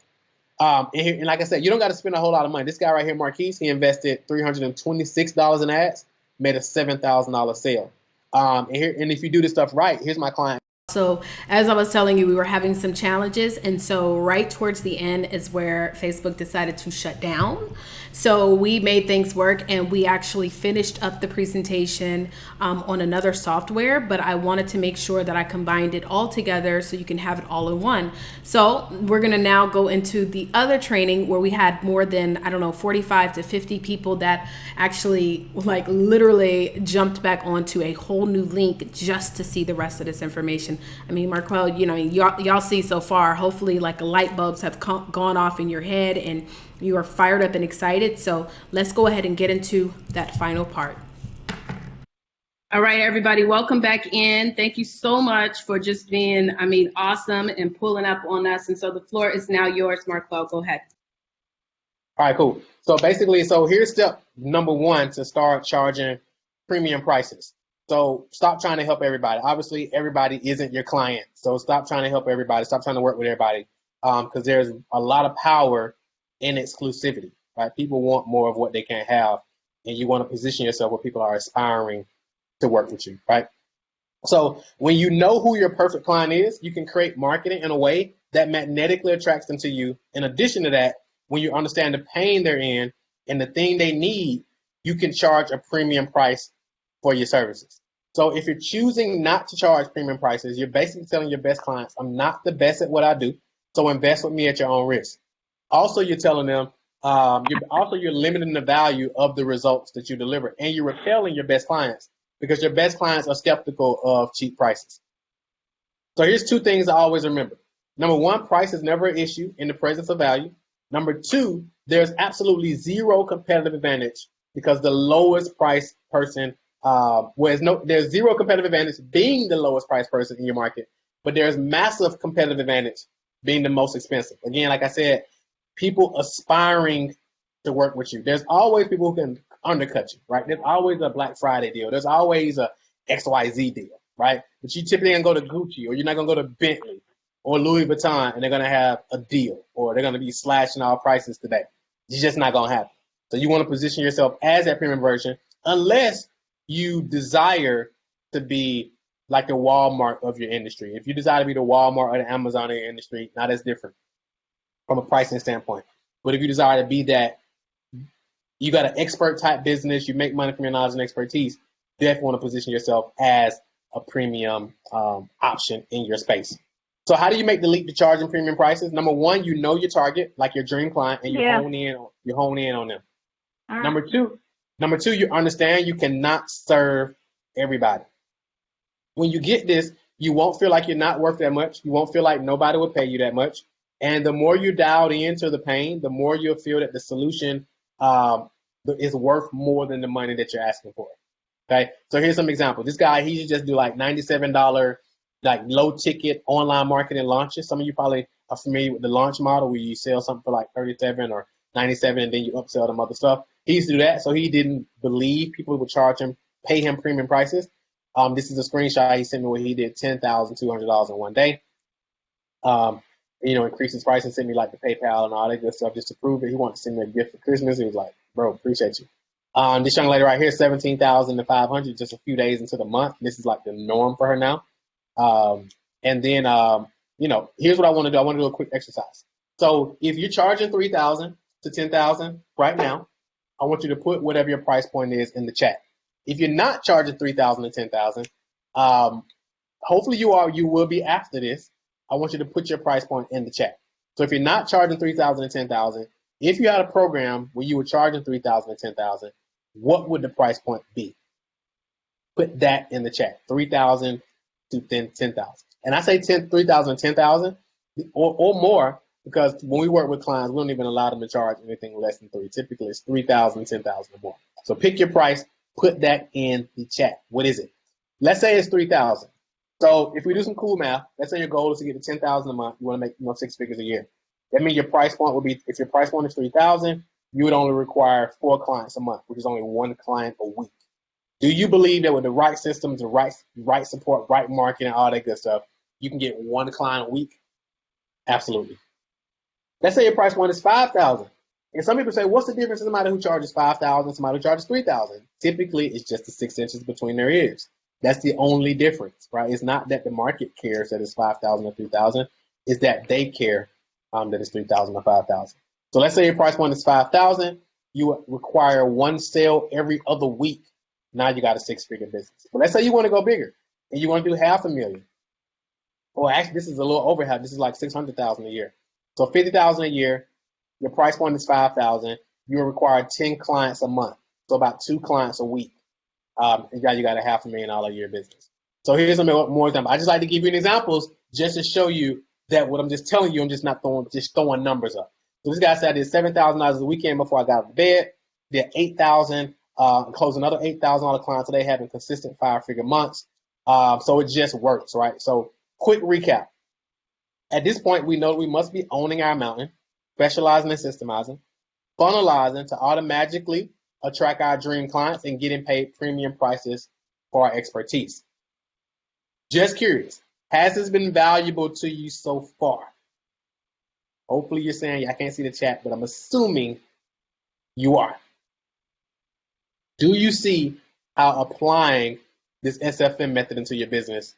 And like I said, you don't got to spend a whole lot of money. This guy right here, Marquel, he invested $326 in ads, made a $7,000 sale. And if you do this stuff right, here's my client. So as I was telling you, we were having some challenges. And so right towards the end is where Facebook decided to shut down. So we made things work and we actually finished up the presentation on another software, but I wanted to make sure that I combined it all together so you can have it all in one. So we're going to now go into the other training where we had more than, 45 to 50 people that actually literally jumped back onto a whole new link just to see the rest of this information. I mean, Marquel, y'all see so far, hopefully light bulbs have gone off in your head and you are fired up and excited. So let's go ahead and get into that final part. All right, everybody, welcome back in. Thank you so much for just being, awesome and pulling up on us. And so the floor is now yours, Marquel. Go ahead. All right, cool. So basically, here's step number 1 to start charging premium prices. So stop trying to help everybody. Obviously, everybody isn't your client. So stop trying to help everybody. Stop trying to work with everybody because there's a lot of power in exclusivity, right? People want more of what they can't have, and you want to position yourself where people are aspiring to work with you, right? So when you know who your perfect client is, you can create marketing in a way that magnetically attracts them to you. In addition to that, when you understand the pain they're in and the thing they need, you can charge a premium price for your services. So if you're choosing not to charge premium prices, you're basically telling your best clients, I'm not the best at what I do, so invest with me at your own risk. Also, you're telling them, you're limiting the value of the results that you deliver, and you're repelling your best clients because your best clients are skeptical of cheap prices. So here's two things I always remember. Number one, price is never an issue in the presence of value. Number two, there's absolutely zero competitive advantage because the lowest price person, there's zero competitive advantage being the lowest price person in your market, but there's massive competitive advantage being the most expensive. Again, like I said, people aspiring to work with you. There's always people who can undercut you, right? There's always a Black Friday deal. There's always a XYZ deal, right? But you typically ain't gonna go to Gucci, or you're not gonna go to Bentley or Louis Vuitton and they're gonna have a deal, or they're gonna be slashing all prices today. It's just not gonna happen. So you want to position yourself as that premium version, unless you desire to be like the Walmart of your industry. If you desire to be the Walmart or the Amazon of your industry, now that's different from a pricing standpoint. But if you desire to be that, you got an expert type business, you make money from your knowledge and expertise, definitely want to position yourself as a premium option in your space. So how do you make the leap to charging premium prices? Number one, you know your target, like your dream client, and you hone in on them. Right. Number two, you understand you cannot serve everybody. When you get this, you won't feel like you're not worth that much. You won't feel like nobody will pay you that much. And the more you dialed into the pain, the more you'll feel that the solution is worth more than the money that you're asking for. Okay, so here's some examples. This guy, he just do like $97 like low ticket online marketing launches. Some of you probably are familiar with the launch model where you sell something for like 37 or 97 and then you upsell them other stuff. He used to do that, so he didn't believe people would pay him premium prices. This is a screenshot he sent me where he did $10,200 in one day. Increased his price and sent me like the PayPal and all that good stuff just to prove it. He wanted to send me a gift for Christmas. He was like, bro, appreciate you. This young lady right here, $17,500 just a few days into the month. This is like the norm for her now. Here's what I want to do. I want to do a quick exercise. So if you're charging $3,000 to $10,000 right now, I want you to put whatever your price point is in the chat. If you're not charging $3,000 to $10,000, hopefully you will be after this. I want you to put your price point in the chat. So if you're not charging $3,000 to $10,000, if you had a program where you were charging $3,000 to $10,000, what would the price point be? Put that in the chat. $3,000 to $10,000. And I say $3,000 to $10,000 or more because when we work with clients, we don't even allow them to charge anything less than $3,000. Typically, it's $3,000, $10,000 or more. So pick your price, put that in the chat. What is it? Let's say it's $3,000. So if we do some cool math, let's say your goal is to get to $10,000 a month. You want to make 6 figures a year. That means your price point would be, if your price point is $3,000, you would only require 4 clients a month, which is only 1 client a week. Do you believe that with the right systems, the right support, right marketing, all that good stuff, you can get 1 client a week? Absolutely. Let's say your price point is $5,000. And some people say, what's the difference in somebody who charges $5,000 and somebody who charges $3,000? Typically, it's just the 6 inches between their ears. That's the only difference, right? It's not that the market cares that it's $5,000 or $3,000. It's that they care that it's $3,000 or $5,000. So let's say your price point is $5,000. You require 1 sale every other week. Now you got a 6-figure business. But let's say you want to go bigger and you want to do $500,000. Or actually, this is a little over half. This is like $600,000 a year. So $50,000 a year. Your price point is $5,000. You will require 10 clients a month. So about 2 clients a week. And now you got a $500,000 a year business. So here's some more examples. I just like to give you examples just to show you that what I'm just telling you, I'm just not throwing numbers up. So this guy said I did $7,000 a weekend before I got out of bed. Did $8,000, closed another $8,000 clients today, having consistent 5-figure months. So it just works, right? So quick recap. At this point, we know we must be owning our mountain, specializing and systemizing, funnelizing to automatically attract our dream clients, and getting paid premium prices for our expertise. Just curious, has this been valuable to you so far? Hopefully you're saying, I can't see the chat, but I'm assuming you are. Do you see how applying this SFM method into your business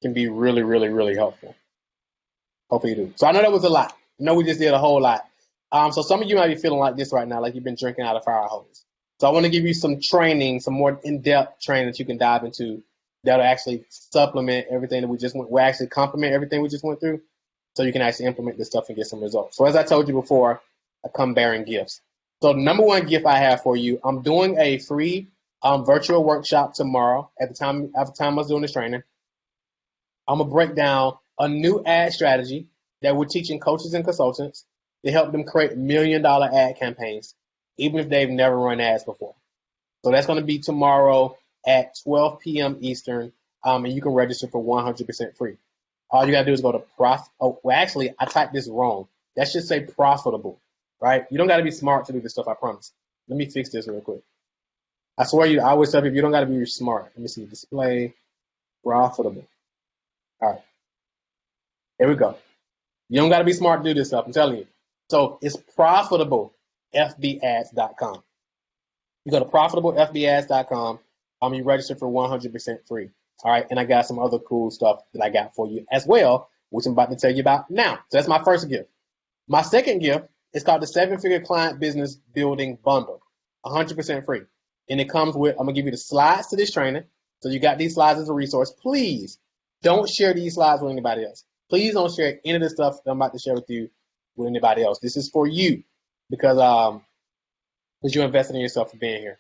can be really, really, really helpful? Hopefully you do. So I know that was a lot. I know we just did a whole lot. So some of you might be feeling like this right now, like you've been drinking out of fire hose. So I want to give you some training, some more in-depth training that you can dive into that'll actually supplement everything that we just went. Will actually complement everything we just went through. so you can actually implement this stuff and get some results. So as I told you before, I come bearing gifts. So the number one gift I have for you, I'm doing a free virtual workshop tomorrow at the time I was doing this training. I'm going to break down a new ad strategy that we're teaching coaches and consultants to help them create $1 million ad campaigns, even if they've never run ads before. So that's going to be tomorrow at 12 p.m. Eastern, and you can register for 100% free. All you got to do is go to I typed this wrong. That should say profitable, right? You don't got to be smart to do this stuff, I promise. Let me fix this real quick. I swear I always tell people you don't got to be smart. Let me see, display profitable. All right, here we go. You don't got to be smart to do this stuff, I'm telling you. So it's profitablefbads.com. You go to profitablefbads.com. You register for 100% free. All right, and I got some other cool stuff that I got for you as well, which I'm about to tell you about now. So that's my first gift. My second gift is called the 7-Figure Client Business Building Bundle, 100% free. And it comes with, I'm going to give you the slides to this training. So you got these slides as a resource. Please don't share these slides with anybody else. Please don't share any of the stuff that I'm about to share with you with anybody else. This is for you because you're investing in yourself for being here.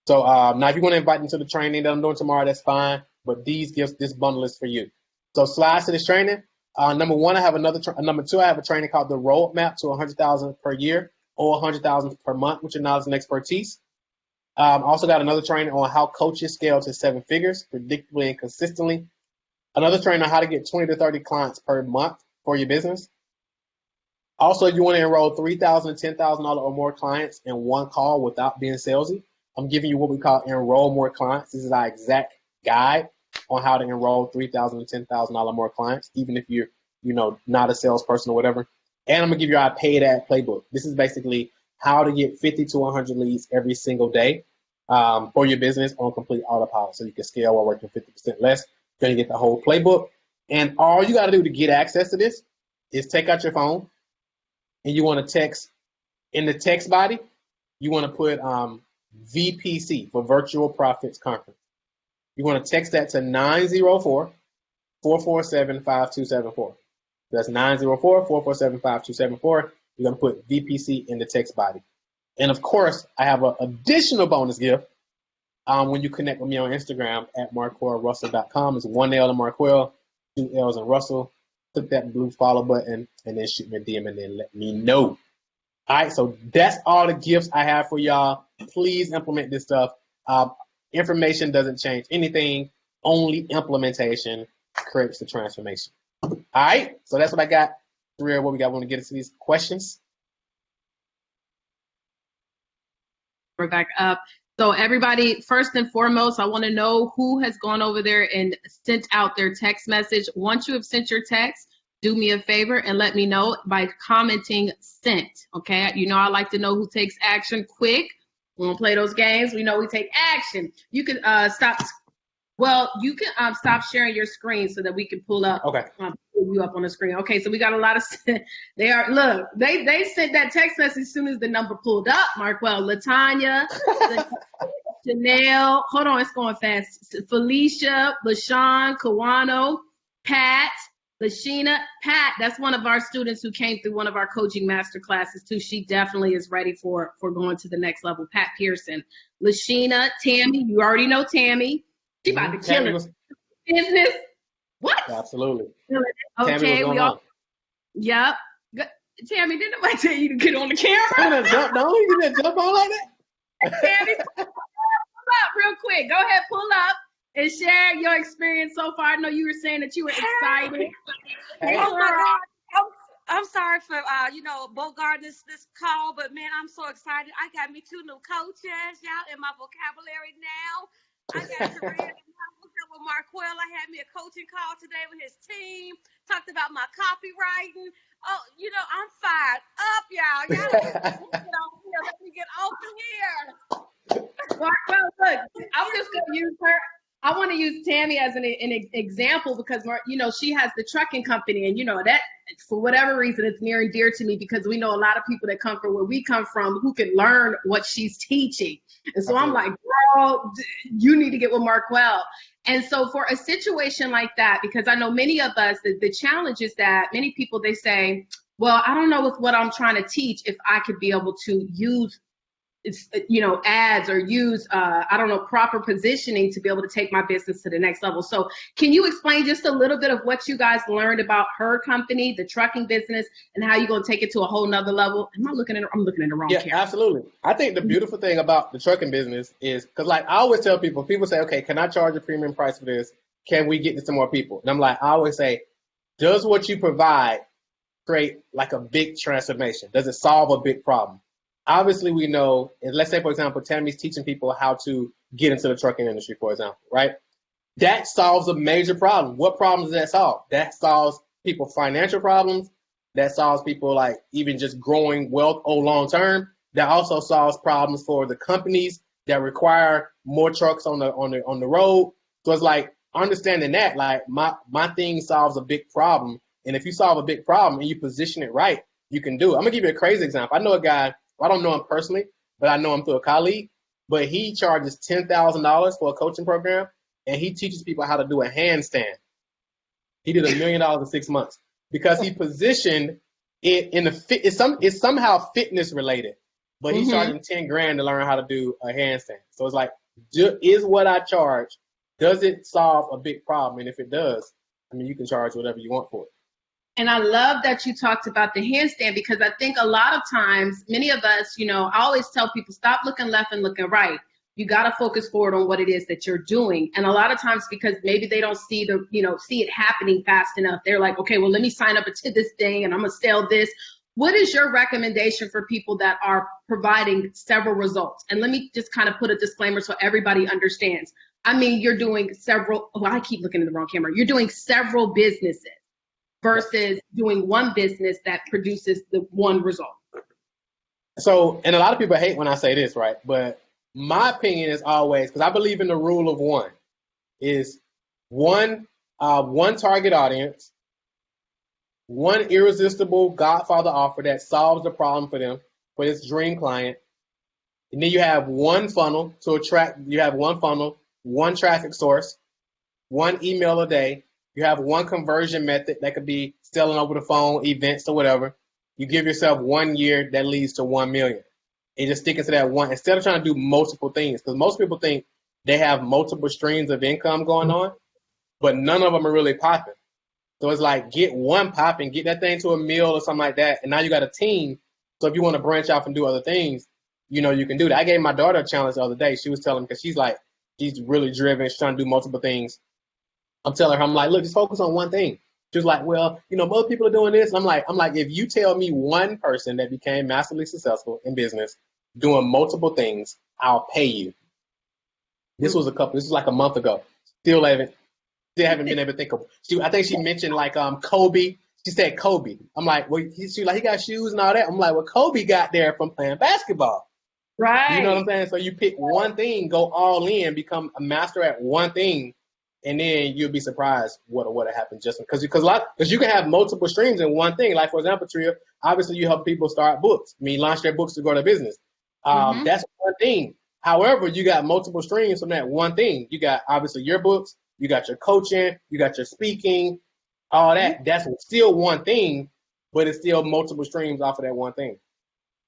So now if you want to invite them to the training that I'm doing tomorrow, that's fine. But these gifts, this bundle is for you. So slides to this training. Number one, I have number two, I have a training called the Roadmap to 100,000 per year or 100,000 per month with your knowledge and expertise. Also got another training on how coaches scale to 7 figures predictably and consistently. Another training on how to get 20 to 30 clients per month for your business. Also, if you want to enroll $3,000 to $10,000 or more clients in one call without being salesy, I'm giving you what we call enroll more clients. This is our exact guide on how to enroll $3,000 to $10,000 more clients, even if you're, not a salesperson or whatever. And I'm gonna give you our paid ad playbook. This is basically how to get 50 to 100 leads every single day for your business on complete autopilot, so you can scale while working 50% less. You're gonna get the whole playbook, and all you got to do to get access to this is take out your phone, and you want to text in the text body. You want to put VPC for Virtual Profits Conference. You want to text that to 904-447-5274. That's 904-447-5274. You're going to put VPC in the text body. And of course, I have an additional bonus gift when you connect with me on Instagram at marquelrussell.com. It's 1 L in Marquel, 2 L's in Russell. Click that blue follow button and then shoot me a DM and then let me know. All right, so that's all the gifts I have for y'all. Please implement this stuff. Information doesn't change anything. Only implementation creates the transformation. All right, so that's what I got. Three, what we got? Want to get into these questions? We're back up. So everybody, first and foremost, I want to know who has gone over there and sent out their text message. Once you have sent your text, do me a favor and let me know by commenting sent, okay? I like to know who takes action quick. We don't play those games. We know we take action. You can stop sharing your screen so that we can pull you up on the screen. Okay, so we got a lot of, they sent that text message as soon as the number pulled up. Marquel, Latanya, Janelle, hold on, it's going fast. Felicia, LaShawn, Kawano, Pat, Lashina, Pat, that's one of our students who came through one of our coaching master classes too. She definitely is ready for going to the next level. Pat Pearson, Lashina, Tammy, you already know Tammy. She about to kill it. Business. What? Absolutely. Okay, we all. Yep. Tammy, didn't nobody tell you to get on the camera? You didn't jump on like that? Tammy, pull up real quick. Go ahead, pull up and share your experience so far. I know you were saying that you were excited. Hey. Oh my God. I'm sorry for bogarting this call, but man, I'm so excited. I got me 2 new coaches, y'all, in my vocabulary now. I got to read with Marquel. I had me a coaching call today with his team. Talked about my copywriting. Oh, I'm fired up, y'all. Let me get over here. Marquel, look, I'm just going to use her. I want to use Tammy as an example because, she has the trucking company, and that for whatever reason it's near and dear to me because we know a lot of people that come from where we come from who can learn what she's teaching. And so I'm like, girl, you need to get with Marquel. And so for a situation like that, because I know many of us, the challenge is that many people, they say, well, I don't know with what I'm trying to teach if I could be able to use ads or use, I don't know, proper positioning to be able to take my business to the next level. So can you explain just a little bit of what you guys learned about her company, the trucking business, and how you're going to take it to a whole nother level? I'm looking in the wrong camera. Absolutely. I think the beautiful thing about the trucking business is, because like I always tell people say, okay, can I charge a premium price for this? Can we get to some more people? And I'm like, I always say, does what you provide create like a big transformation? Does it solve a big problem? Obviously, we know, and let's say, for example, Tammy's teaching people how to get into the trucking industry, for example, right? That solves a major problem. What problems does that solve? That solves people financial problems. That solves people like even just growing wealth long term. That also solves problems for the companies that require more trucks on the road. So it's like understanding that, like my thing solves a big problem. And if you solve a big problem and you position it right, you can do it. I'm gonna give you a crazy example. I know a guy. I don't know him personally, but I know him through a colleague. But he charges $10,000 for a coaching program, and he teaches people how to do a handstand. He did $1 million in 6 months because he positioned it in it's somehow fitness related, but he's charging $10,000 to learn how to do a handstand. So it's like, is what I charge, does it solve a big problem? And if it does, I mean, you can charge whatever you want for it. And I love that you talked about the handstand, because I think a lot of times, many of us, I always tell people, stop looking left and looking right. You got to focus forward on what it is that you're doing. And a lot of times, because maybe they don't see it happening fast enough, they're like, okay, well, let me sign up to this thing and I'm going to sell this. What is your recommendation for people that are providing several results? And let me just kind of put a disclaimer so everybody understands. I mean, you're doing I keep looking in the wrong camera. You're doing several businesses versus doing one business that produces the one result. So, and a lot of people hate when I say this, right? But my opinion is always, because I believe in the rule of one, is one target audience, one irresistible Godfather offer that solves the problem for them, for this dream client. And then you have one funnel to attract, one traffic source, one email a day. You have one conversion method that could be selling over the phone, events or whatever. You give yourself 1 year that leads to 1 million. And just sticking to that one instead of trying to do multiple things. Because most people think they have multiple streams of income going on, but none of them are really popping. So it's like, get one popping, get that thing to a mill or something like that. And now you got a team. So if you want to branch off and do other things, you can do that. I gave my daughter a challenge the other day. She was telling me, because she's really driven. She's trying to do multiple things. I'm telling her, I'm like, look, just focus on one thing. She was like, well, most people are doing this. And I'm like, if you tell me one person that became massively successful in business doing multiple things, I'll pay you. This was like a month ago. Still haven't been able to think of. I think she mentioned like Kobe. She said Kobe. I'm like, well, he got shoes and all that. I'm like, well, Kobe got there from playing basketball. Right. You know what I'm saying? So you pick one thing, go all in, become a master at one thing. And then you'll be surprised what happens just because you can have multiple streams in one thing. Like, for example, Tria, obviously you help people start books. Launch their books to grow their business. That's one thing. However, you got multiple streams from that one thing. You got obviously your books, you got your coaching, you got your speaking, all that. That's still one thing, but it's still multiple streams off of that one thing.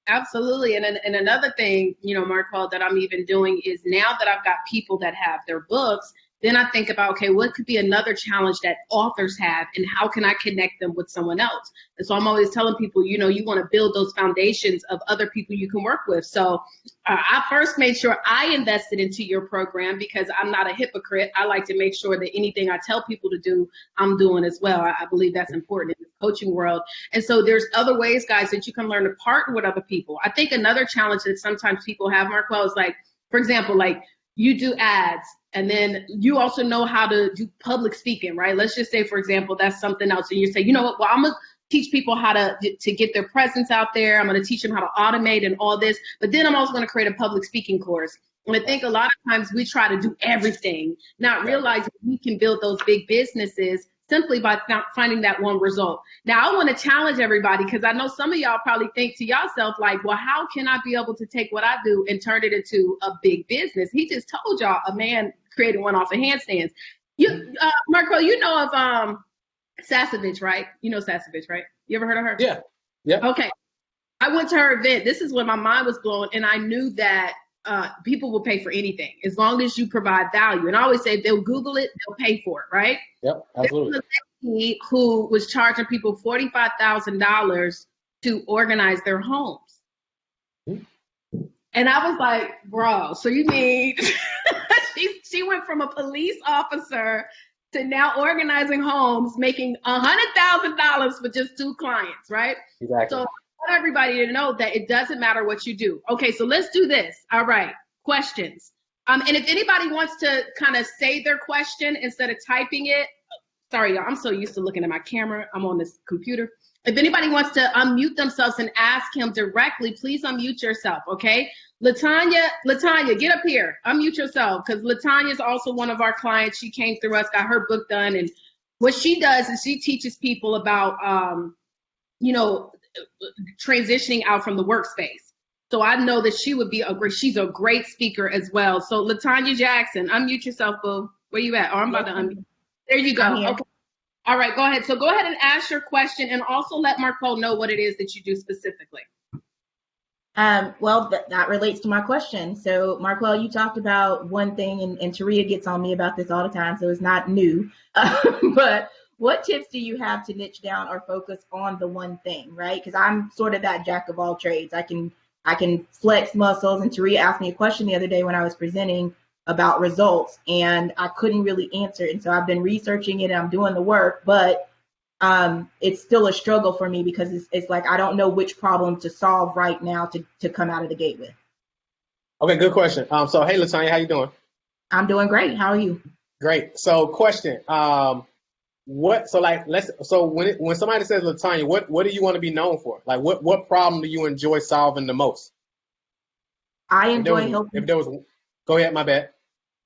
Absolutely. And another thing, Marquel, that I'm even doing is now that I've got people that have their books, then I think about, okay, what could be another challenge that authors have and how can I connect them with someone else? And so I'm always telling people, you want to build those foundations of other people you can work with. So I first made sure I invested into your program because I'm not a hypocrite. I like to make sure that anything I tell people to do, I'm doing as well. I believe that's important in the coaching world. And so there's other ways, guys, that you can learn to partner with other people. I think another challenge that sometimes people have, Marquel, is like, for example, like you do ads. And then you also know how to do public speaking, right? Let's just say, for example, that's something else. And you say, you know what, well, I'm going to teach people how to get their presence out there. I'm going to teach them how to automate and all this. But then I'm also going to create a public speaking course. And I think a lot of times we try to do everything, not realizing we can build those big businesses simply by finding that one result. Now, I want to challenge everybody because I know some of y'all probably think to yourself like, well, how can I be able to take what I do and turn it into a big business? He just told y'all a man created one off of handstands. Marquel, you know of Sasovich, right? You know Sasovich, right? You ever heard of her? Yeah. Yeah. Okay. I went to her event. This is when my mind was blown, and I knew that people will pay for anything as long as you provide value. And I always say if they'll Google it, they'll pay for it, right? Yep. Absolutely. There was a lady who was charging people $45,000 to organize their homes. And I was like, bro, so you mean she went from a police officer to now organizing homes, making $100,000 for just 2 clients, right? Exactly. So I want everybody to know that it doesn't matter what you do. Okay, so let's do this. All right, questions. And if anybody wants to kind of say their question instead of typing it, sorry, y'all, I'm so used to looking at my camera. I'm on this computer. If anybody wants to unmute themselves and ask him directly, please unmute yourself, okay? Latanya, get up here. Unmute yourself, because Latanya is also one of our clients. She came through us, got her book done, and what she does is she teaches people about, transitioning out from the workspace. So I know that she would be she's a great speaker as well. So Latanya Jackson, unmute yourself, boo. Where you at? Oh, I'm about to unmute. There you go. Okay. All right, go ahead. So go ahead and ask your question, and also let Marquel know what it is that you do specifically. Well, that relates to my question. So Marquel, you talked about one thing, and Taria gets on me about this all the time, so it's not new. But what tips do you have to niche down or focus on the one thing, right? Because I'm sort of that jack of all trades. I can flex muscles, and Taria asked me a question the other day when I was presenting about results, and I couldn't really answer it. And so I've been researching it, and I'm doing the work, but it's still a struggle for me because it's like I don't know which problem to solve right now to come out of the gate with. Okay, good question. So hey, Latanya, how you doing? I'm doing great. How are you? Great. So question. When somebody says Latanya, what do you want to be known for? Like what problem do you enjoy solving the most? I enjoy helping. Go ahead, my bad.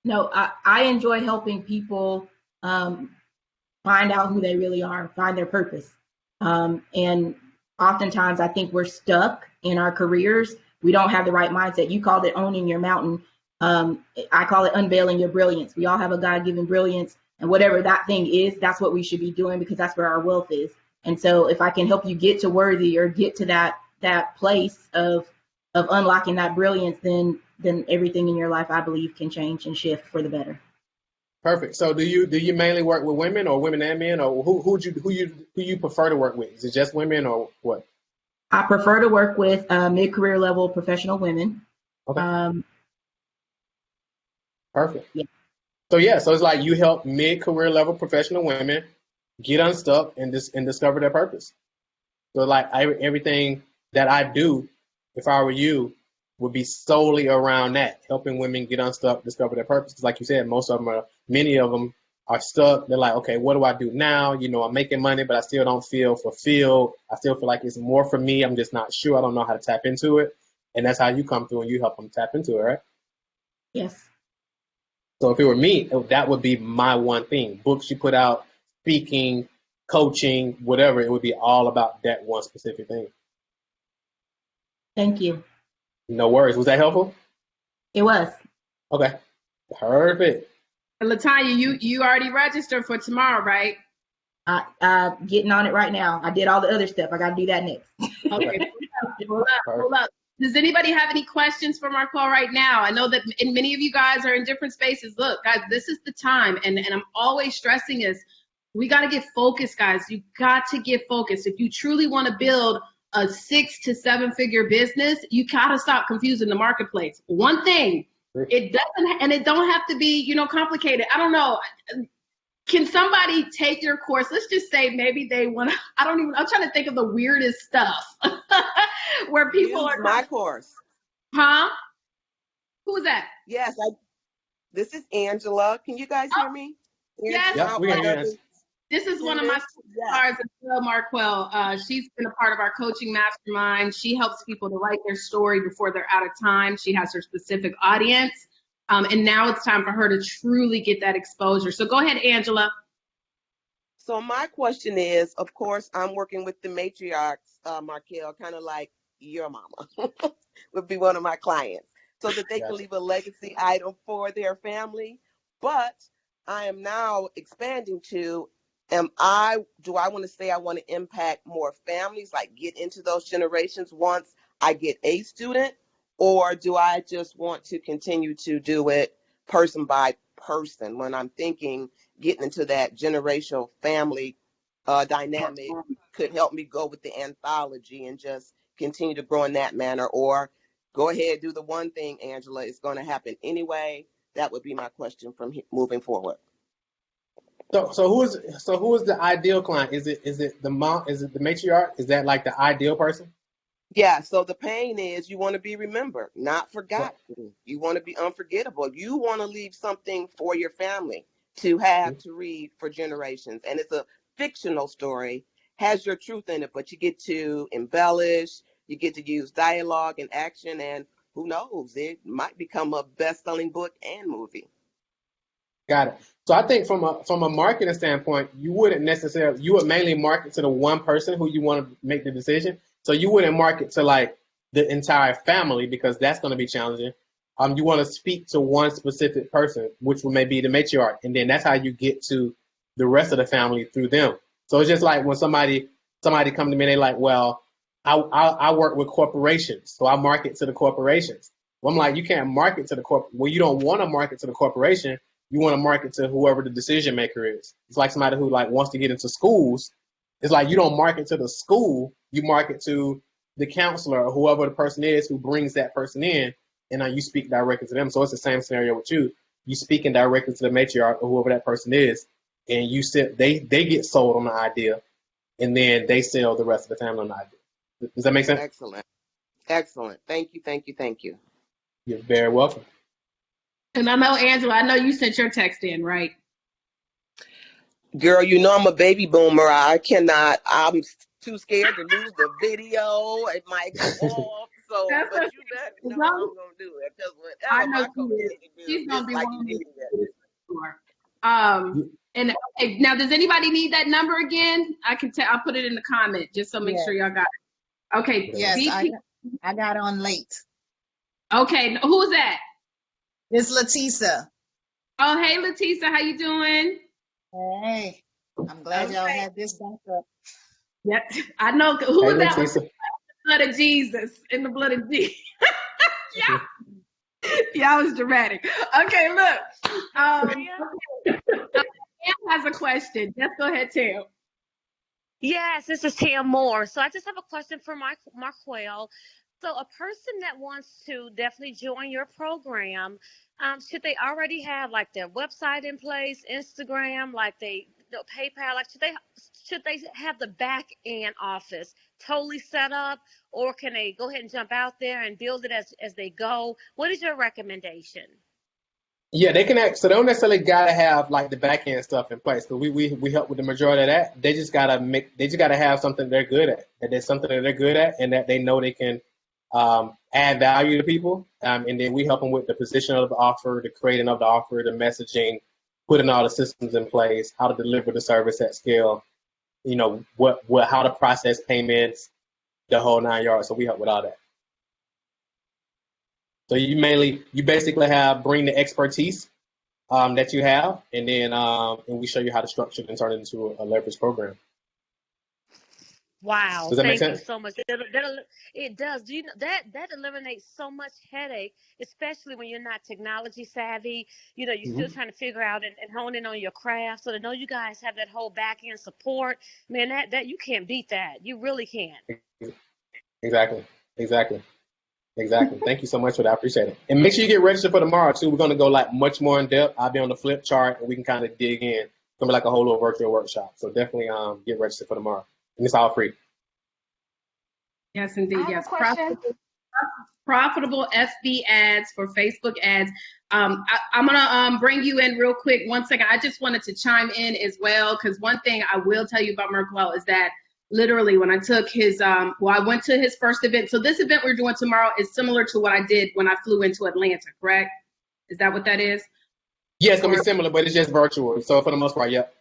No, I enjoy helping people find out who they really are, find their purpose. And oftentimes I think we're stuck in our careers. We don't have the right mindset. You called it owning your mountain. I call it unveiling your brilliance. We all have a God-given brilliance, and whatever that thing is, that's what we should be doing because that's where our wealth is. And so if I can help you get to worthy or get to that place of unlocking that brilliance, then everything in your life, I believe, can change and shift for the better. Perfect. So do you mainly work with women or women and men, or who you prefer to work with? Is it just women or what? I prefer to work with mid-career level professional women. Okay. Perfect. Yeah. So it's like you help mid-career level professional women get unstuck and discover their purpose. So like everything that I do, if I were you, would be solely around that, helping women get unstuck, discover their purpose. Because like you said, many of them are stuck. They're like, okay, what do I do now? I'm making money, but I still don't feel fulfilled. I still feel like it's more for me. I'm just not sure. I don't know how to tap into it. And that's how you come through and you help them tap into it, right? Yes. So if it were me, that would be my one thing. Books you put out, speaking, coaching, whatever, it would be all about that one specific thing. Thank you. No worries. Was that helpful? It was. Okay. Perfect. Latanya, you already registered for tomorrow, right? Getting on it right now. I did all the other stuff. I got to do that next. Okay. Hold up. Does anybody have any questions for Marquel right now? I know that many of you guys are in different spaces. Look, guys, this is the time, and I'm always stressing this. We got to get focused, guys. You got to get focused. If you truly want to build a 6 to 7 figure business, you got to stop confusing the marketplace. One thing, it don't have to be, complicated. I don't know. Can somebody take your course? Let's just say maybe they want to, I'm trying to think of the weirdest stuff where people Use are. My course. Huh? Who is that? Yes, this is Angela. Can you guys hear me? Yes. Yep, we can hear you. This is one of my stars, Marquel. She's been a part of our coaching mastermind. She helps people to write their story before they're out of time. She has her specific audience. And now it's time for her to truly get that exposure. So go ahead, Angela. So my question is, of course, I'm working with the matriarchs, Marquel, kind of like your mama would be one of my clients, so that they can leave a legacy item for their family. But I am now expanding to, do I want to say I want to impact more families, like get into those generations once I get a student, or do I just want to continue to do it person by person when I'm thinking getting into that generational family dynamic could help me go with the anthology and just continue to grow in that manner, or go ahead, do the one thing, Angela, it's going to happen anyway. That would be my question from moving forward. So who is the ideal client? Is it the mom? Is it the matriarch? Is that like the ideal person? Yeah, so the pain is you want to be remembered, not forgotten. You want to be unforgettable. You want to leave something for your family to have to read for generations. And it's a fictional story, has your truth in it, but you get to embellish, you get to use dialogue and action, and who knows, it might become a best-selling book and movie. Got it. So I think from a marketing standpoint, you would mainly market to the one person who you want to make the decision. So you wouldn't market to like the entire family because that's going to be challenging. You want to speak to one specific person, which may be the matriarch, and then that's how you get to the rest of the family through them. So it's just like when somebody come to me, and they're like, well, I work with corporations, so I market to the corporations. Well, I'm like, you can't market to the well, you don't want to market to the corporation. You want to market to whoever the decision maker is. It's like somebody who like wants to get into schools. It's like you don't market to the school, you market to the counselor or whoever the person is who brings that person in, and you speak directly to them. So it's the same scenario with you. You speaking directly to the matriarch or whoever that person is, and they get sold on the idea, and then they sell the rest of the family on the idea. Does that make sense? Excellent. Thank you. You're very welcome. And I know, Angela, I know you sent your text in, right? Girl, you know I'm a baby boomer. I'm too scared to lose the video. It might go off. So, but you better know I'm going to do it. Because whatever my coach needs to do, she's going to be like you need it. And okay, now, does anybody need that number again? I'll put it in the comment just so make sure y'all got it. Okay. Yes, I got on late. Okay, who's that? It's Letisa. Oh, hey, Letisa, how you doing? Hey, I'm glad y'all had this back up. Yep, I know. Who was that? Letisa. The blood of Jesus, in the blood of Jesus. Yeah, I was dramatic. Okay, look. Tam has a question. Just go ahead, Tam. Yes, this is Tam Moore. So I just have a question for Marquel. So a person that wants to definitely join your program, should they already have like their website in place, Instagram, like PayPal, like should they have the back end office totally set up, or can they go ahead and jump out there and build it as they go? What is your recommendation? Yeah, they can so they don't necessarily gotta have like the back end stuff in place. Because we help with the majority of that. They just gotta have something they're good at. That there's something that they're good at, and that they know they can add value to people. And then we help them with the position of the offer, the creating of the offer, the messaging, putting all the systems in place, how to deliver the service at scale. You know how to process payments, the whole 9 yards. So we help with all that. So you basically bring the expertise that you have, and then and we show you how to structure it and turn it into a leverage program. Wow! Does that make Thank sense? you so much. It does. Do you know that eliminates so much headache, especially when you're not technology savvy. You know, you're still trying to figure out and hone in on your craft. So to know you guys have that whole back end support, man, that you can't beat that. You really can't. Exactly. Thank you so much for that. I appreciate it. And make sure you get registered for tomorrow too. We're going to go like much more in depth. I'll be on the flip chart, and we can kind of dig in. It's going to be like a whole little virtual workshop. So definitely get registered for tomorrow. And it's all free. Yes, indeed. Yes. Profitable FB ads for Facebook ads. I'm going to bring you in real quick. 1 second. I just wanted to chime in as well, because one thing I will tell you about Marquel is that literally when I took his, I went to his first event. So this event we're doing tomorrow is similar to what I did when I flew into Atlanta, correct? Is that what that is? Yeah, it's going to be similar, but it's just virtual. So for the most part, yep.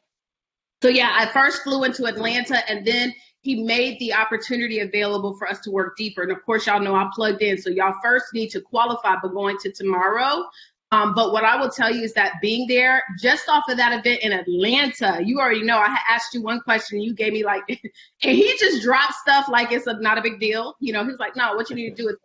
So yeah, I first flew into Atlanta, and then he made the opportunity available for us to work deeper. And of course, y'all know I plugged in. So y'all first need to qualify by going to tomorrow. But what I will tell you is that being there, just off of that event in Atlanta, you already know I had asked you one question, you gave me like, and he just dropped stuff like it's not a big deal. You know, he was like, no, what you need to do is,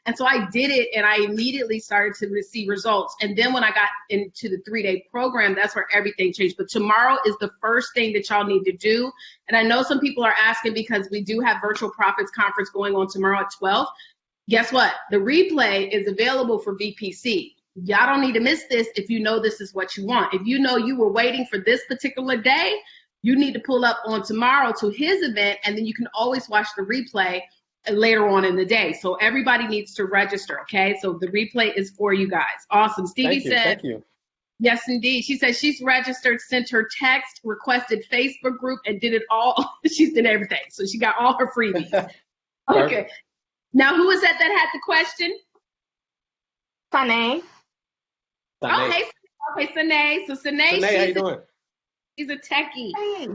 and so I did it, and I immediately started to see results. And then when I got into the 3-day program, that's where everything changed. But tomorrow is the first thing that y'all need to do. And I know some people are asking because we do have Virtual Profits Conference going on tomorrow at 12. Guess what? The replay is available for VPC. Y'all don't need to miss this if you know this is what you want. If you know you were waiting for this particular day, you need to pull up on tomorrow to his event, and then you can always watch the replay later on in the day. So everybody needs to register, okay? So the replay is for you guys. Awesome. Stevie said, thank you. Yes, indeed. She said she's registered, sent her text, requested Facebook group, and did it all. She's did everything. So she got all her freebies. Okay. Now, who is that had the question? Sane. Oh, hey, okay, Sine. So Sine, how you doing? She's a techie. Hey.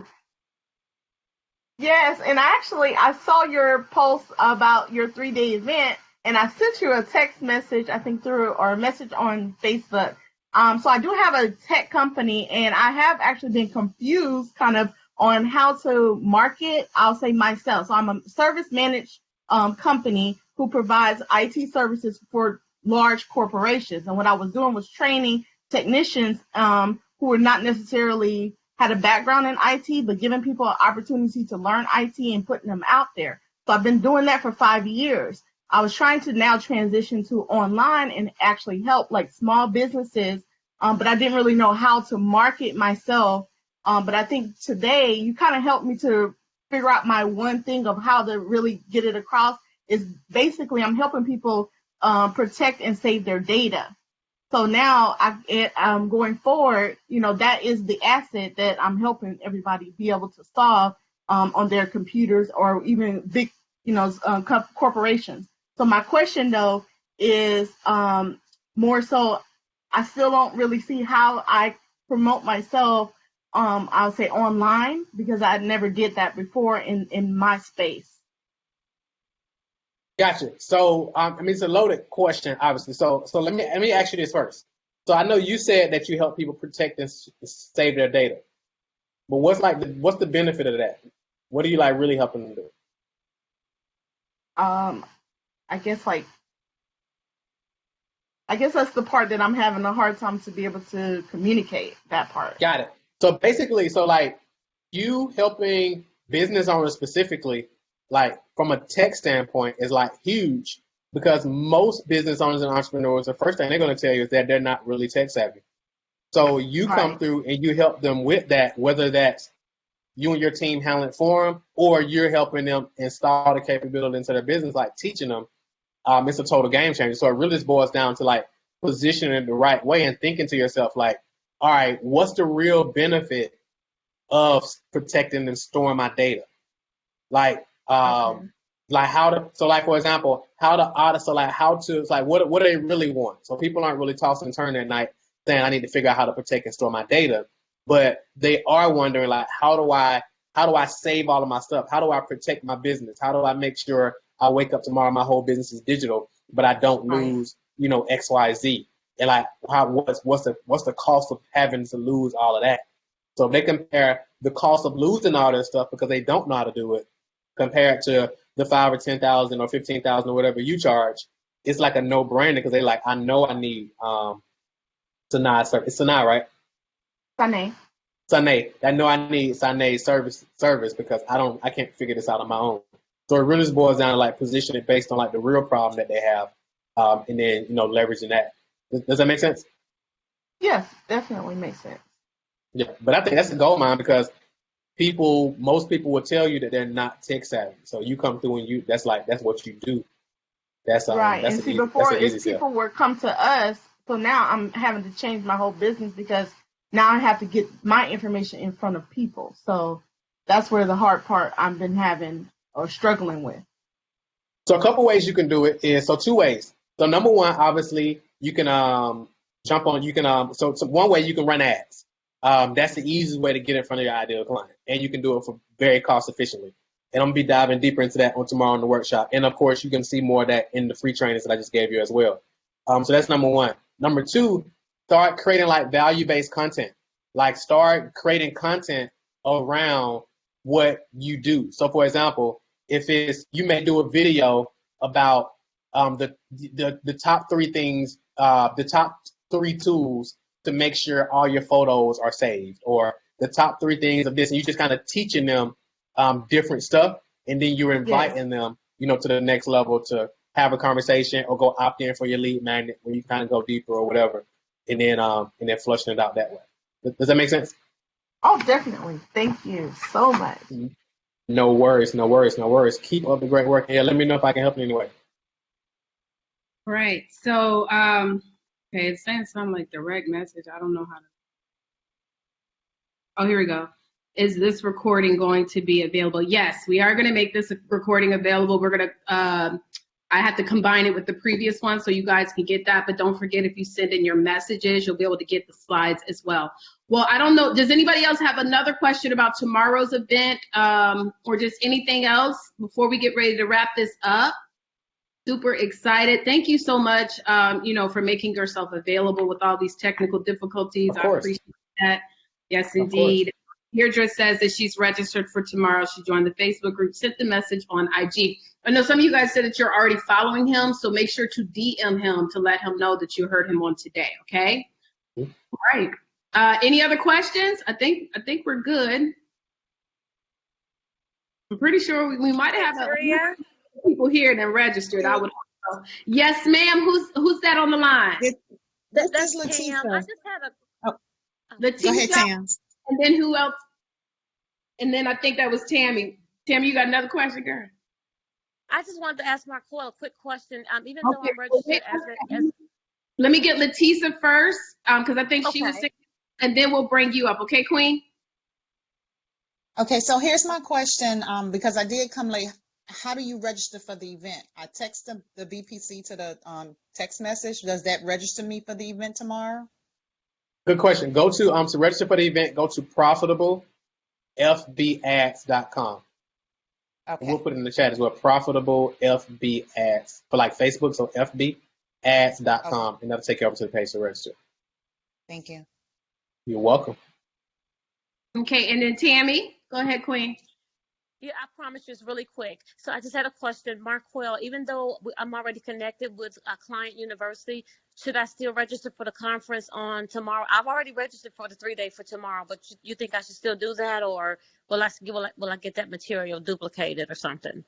Yes, and actually, I saw your post about your 3-day event, and I sent you a text message, I think or a message on Facebook. So I do have a tech company, and I have actually been confused kind of on how to market, I'll say myself. So I'm a service managed company who provides IT services for large corporations. And what I was doing was training technicians who were not necessarily had a background in IT, but giving people an opportunity to learn IT and putting them out there. So I've been doing that for 5 years. I was trying to now transition to online and actually help like small businesses, but I didn't really know how to market myself. But I think today you kind of helped me to figure out my one thing of how to really get it across is basically I'm helping people protect and save their data. So now I'm going forward, that is the asset that I'm helping everybody be able to solve on their computers or even big, corporations. So my question though is more so I still don't really see how I promote myself, I'll say online, because I never did that before in my space. Gotcha. So, it's a loaded question, obviously. So let me ask you this first. So I know you said that you help people protect and save their data, but what's the benefit of that? What are you really helping them do? I guess that's the part that I'm having a hard time to be able to communicate that part. Got it. So basically, you helping business owners specifically, from a tech standpoint, is huge because most business owners and entrepreneurs, the first thing they're going to tell you is that they're not really tech savvy. So you come through and you help them with that, whether that's you and your team handling it for them or you're helping them install the capability into their business, teaching them. It's a total game changer. So it really just boils down to positioning it the right way and thinking to yourself, all right, what's the real benefit of protecting and storing my data? For example, what do they really want? So people aren't really tossing and turning at night saying I need to figure out how to protect and store my data, but they are wondering how do I save all of my stuff? How do I protect my business? How do I make sure I wake up tomorrow, my whole business is digital, but I don't lose, X, Y, Z. And what's the cost of having to lose all of that? So if they compare the cost of losing all this stuff because they don't know how to do it, compared to the $5,000 or $10,000 or $15,000 or whatever you charge, it's a no-brainer because they I know I need Sanai service. It's Sanai, right? Sanai. I know I need Sanai service because I can't figure this out on my own. So it really just boils down to position it based on the real problem that they have, and then leveraging that. Does that make sense? Yes, definitely makes sense. Yeah, but I think that's the gold mine because most people will tell you that they're not tech savvy. So you come through and that's what you do. That's right. That's and see, before if people would come to us, so now I'm having to change my whole business because now I have to get my information in front of people. So that's where the hard part I've been having or struggling with. So a couple ways you can do it is, two ways. So number one, obviously you can jump on, so one way you can run ads. That's the easiest way to get in front of your ideal client. And you can do it for very cost efficiently. And I'm going to be diving deeper into that on tomorrow in the workshop. And of course, you can see more of that in the free trainings that I just gave you as well. So that's number one. Number two, start creating like value-based content. Like start creating content around what you do. So for example, if it's, you may do a video about the top three things, the top three tools to make sure all your photos are saved, or the top three things of this, and you just kind of teaching them different stuff, and then you're inviting them, you know, to the next level to have a conversation or go opt in for your lead magnet where you kind of go deeper or whatever, and then flushing it out that way. Does that make sense? Oh, definitely. Thank you so much. No worries, no worries, no worries. Keep up the great work. Yeah, let me know if I can help in any way. Right. So, okay, it's saying something like direct message. I don't know how to. Oh, here we go. Is this recording going to be available? Yes, we are going to make this recording available. We're going to, I have to combine it with the previous one so you guys can get that. But don't forget, if you send in your messages, you'll be able to get the slides as well. Well, I don't know. Does anybody else have another question about tomorrow's event, or just anything else before we get ready to wrap this up? Super excited. Thank you so much, you know, for making yourself available with all these technical difficulties. I appreciate that. Yes, indeed. Deirdre says that she's registered for tomorrow. She joined the Facebook group, sent the message on IG. I know some of you guys said that you're already following him, so make sure to DM him to let him know that you heard him on today, okay? All right. Any other questions? I think we're good. I'm pretty sure we might have people here that registered. I would hope so. Yes, ma'am. Who's that on the line? That's Letitia. I just had a Letitia. Go ahead, Tam. And then who else? And then I think that was Tammy. Tammy, you got another question, girl? I just wanted to ask Marquel a quick question. Even though I'm registered as let me get Letitia first, because I think she was sick, and then we'll bring you up. Okay, Queen? Okay, so here's my question, because I did come late. How do you register for the event? I text the BPC to the text message. Does that register me for the event tomorrow? Good question. Go to register for the event, go to profitablefbads.com. Okay. And we'll put it in the chat as well. Profitablefbads for like Facebook, so fbads.com, and that'll take you over to the page to register. Thank you. You're welcome. Okay, and then Tammy, go ahead, Queen. Yeah, I promise you it's really quick. So I just had a question. Marquel, even though I'm already connected with a client university, should I still register for the conference on tomorrow? I've already registered for the 3-day for tomorrow, but you think I should still do that, or will I get that material duplicated or something?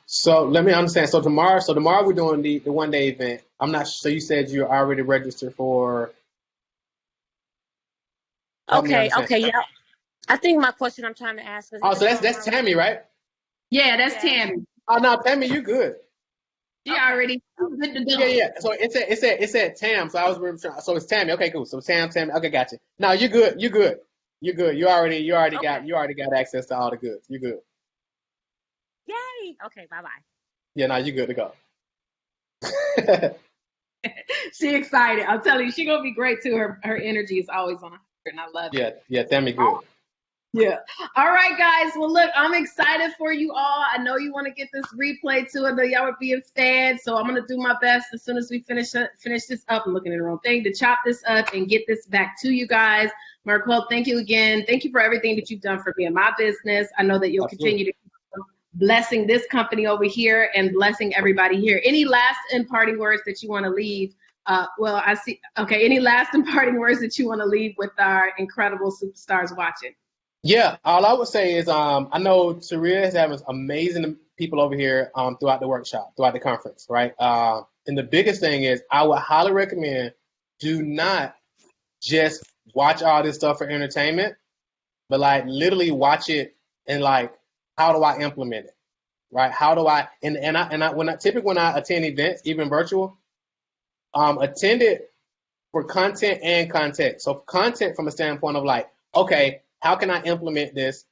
So let me understand. So tomorrow we're doing the 1-day event. I'm not sure. So you said you're already registered for. Okay, yeah. I think my question I'm trying to ask is. Oh, so that's Tammy, right? Yeah, that's Tammy. Oh no, Tammy, you good. Yeah, already. Yeah. So it said Tam. So I was really trying. So it's Tammy. Okay, cool. So Tam. Okay, gotcha. No, you're good. You already got access to all the goods. You're good. Yay. Okay. Bye bye. Yeah, no, you're good to go. She excited. I'm telling you, she's gonna be great too. Her energy is always on her, and I love it. Yeah, Tammy, good. Yeah. All right, guys. Well, look, I'm excited for you all. I know you want to get this replay too. I know y'all are being fed, so I'm going to do my best as soon as we finish this up. I'm looking at the wrong thing to chop this up and get this back to you guys. Marquel, thank you again. Thank you for everything that you've done for me and my business. I know that you'll continue to keep blessing this company over here and blessing everybody here. Any last imparting words that you want to leave? Any last imparting words that you want to leave with our incredible superstars watching? Yeah, all I would say is I know Taria is having amazing people over here throughout the workshop, throughout the conference, right? And the biggest thing is I would highly recommend do not just watch all this stuff for entertainment, but like literally watch it and like, how do I implement it, right? How do I when I attend events, even virtual, attend it for content and context. So content from a standpoint of like, okay, how can I implement this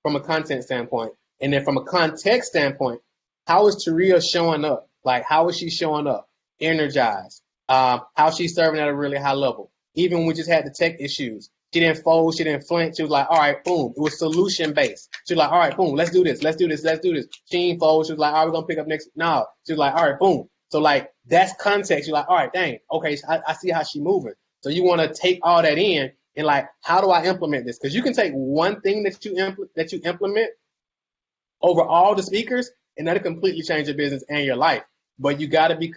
from a content standpoint? And then from a context standpoint, how is Taria showing up? Like, how is she showing up? Energized. How she's serving at a really high level. Even when we just had the tech issues, she didn't fold, she didn't flinch. She was like, all right, boom. It was solution based. She was like, all right, boom, let's do this. She didn't fold. She was like, all right, we're going to pick up next. No. She was like, all right, boom. So like that's context. You're like, all right, dang, okay, so I see how she's moving. So you want to take all that in and like, how do I implement this? Because you can take one thing that you implement over all the speakers, and that'll completely change your business and your life. But you got to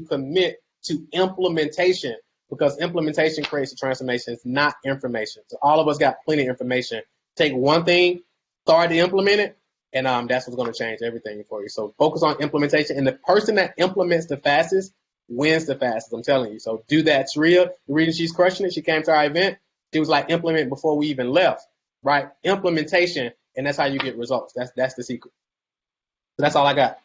commit to implementation, because implementation creates a transformation. It's not information. So all of us got plenty of information. Take one thing, start to implement it, and that's what's going to change everything for you. So focus on implementation, and the person that implements the fastest wins the fastest. I'm telling you. So do that. Taria, the reason she's crushing it, she came to our event. She was like, implement before we even left, right? Implementation, and that's how you get results. That's the secret. So that's all I got.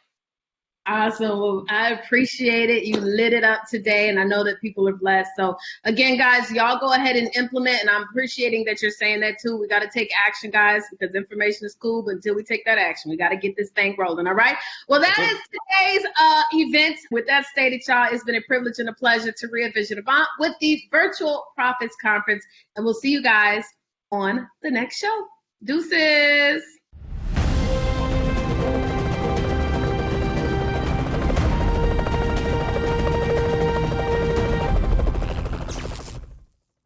Awesome. Well, I appreciate it. You lit it up today, and I know that people are blessed. So again, guys, y'all go ahead and implement, and I'm appreciating that you're saying that too. We got to take action, guys, because information is cool, but until we take that action, we got to get this thing rolling. All right. Well, that is today's event. With that stated, y'all, it's been a privilege and a pleasure to Vision Avant with the Virtual Profits Conference, and we'll see you guys on the next show. Deuces.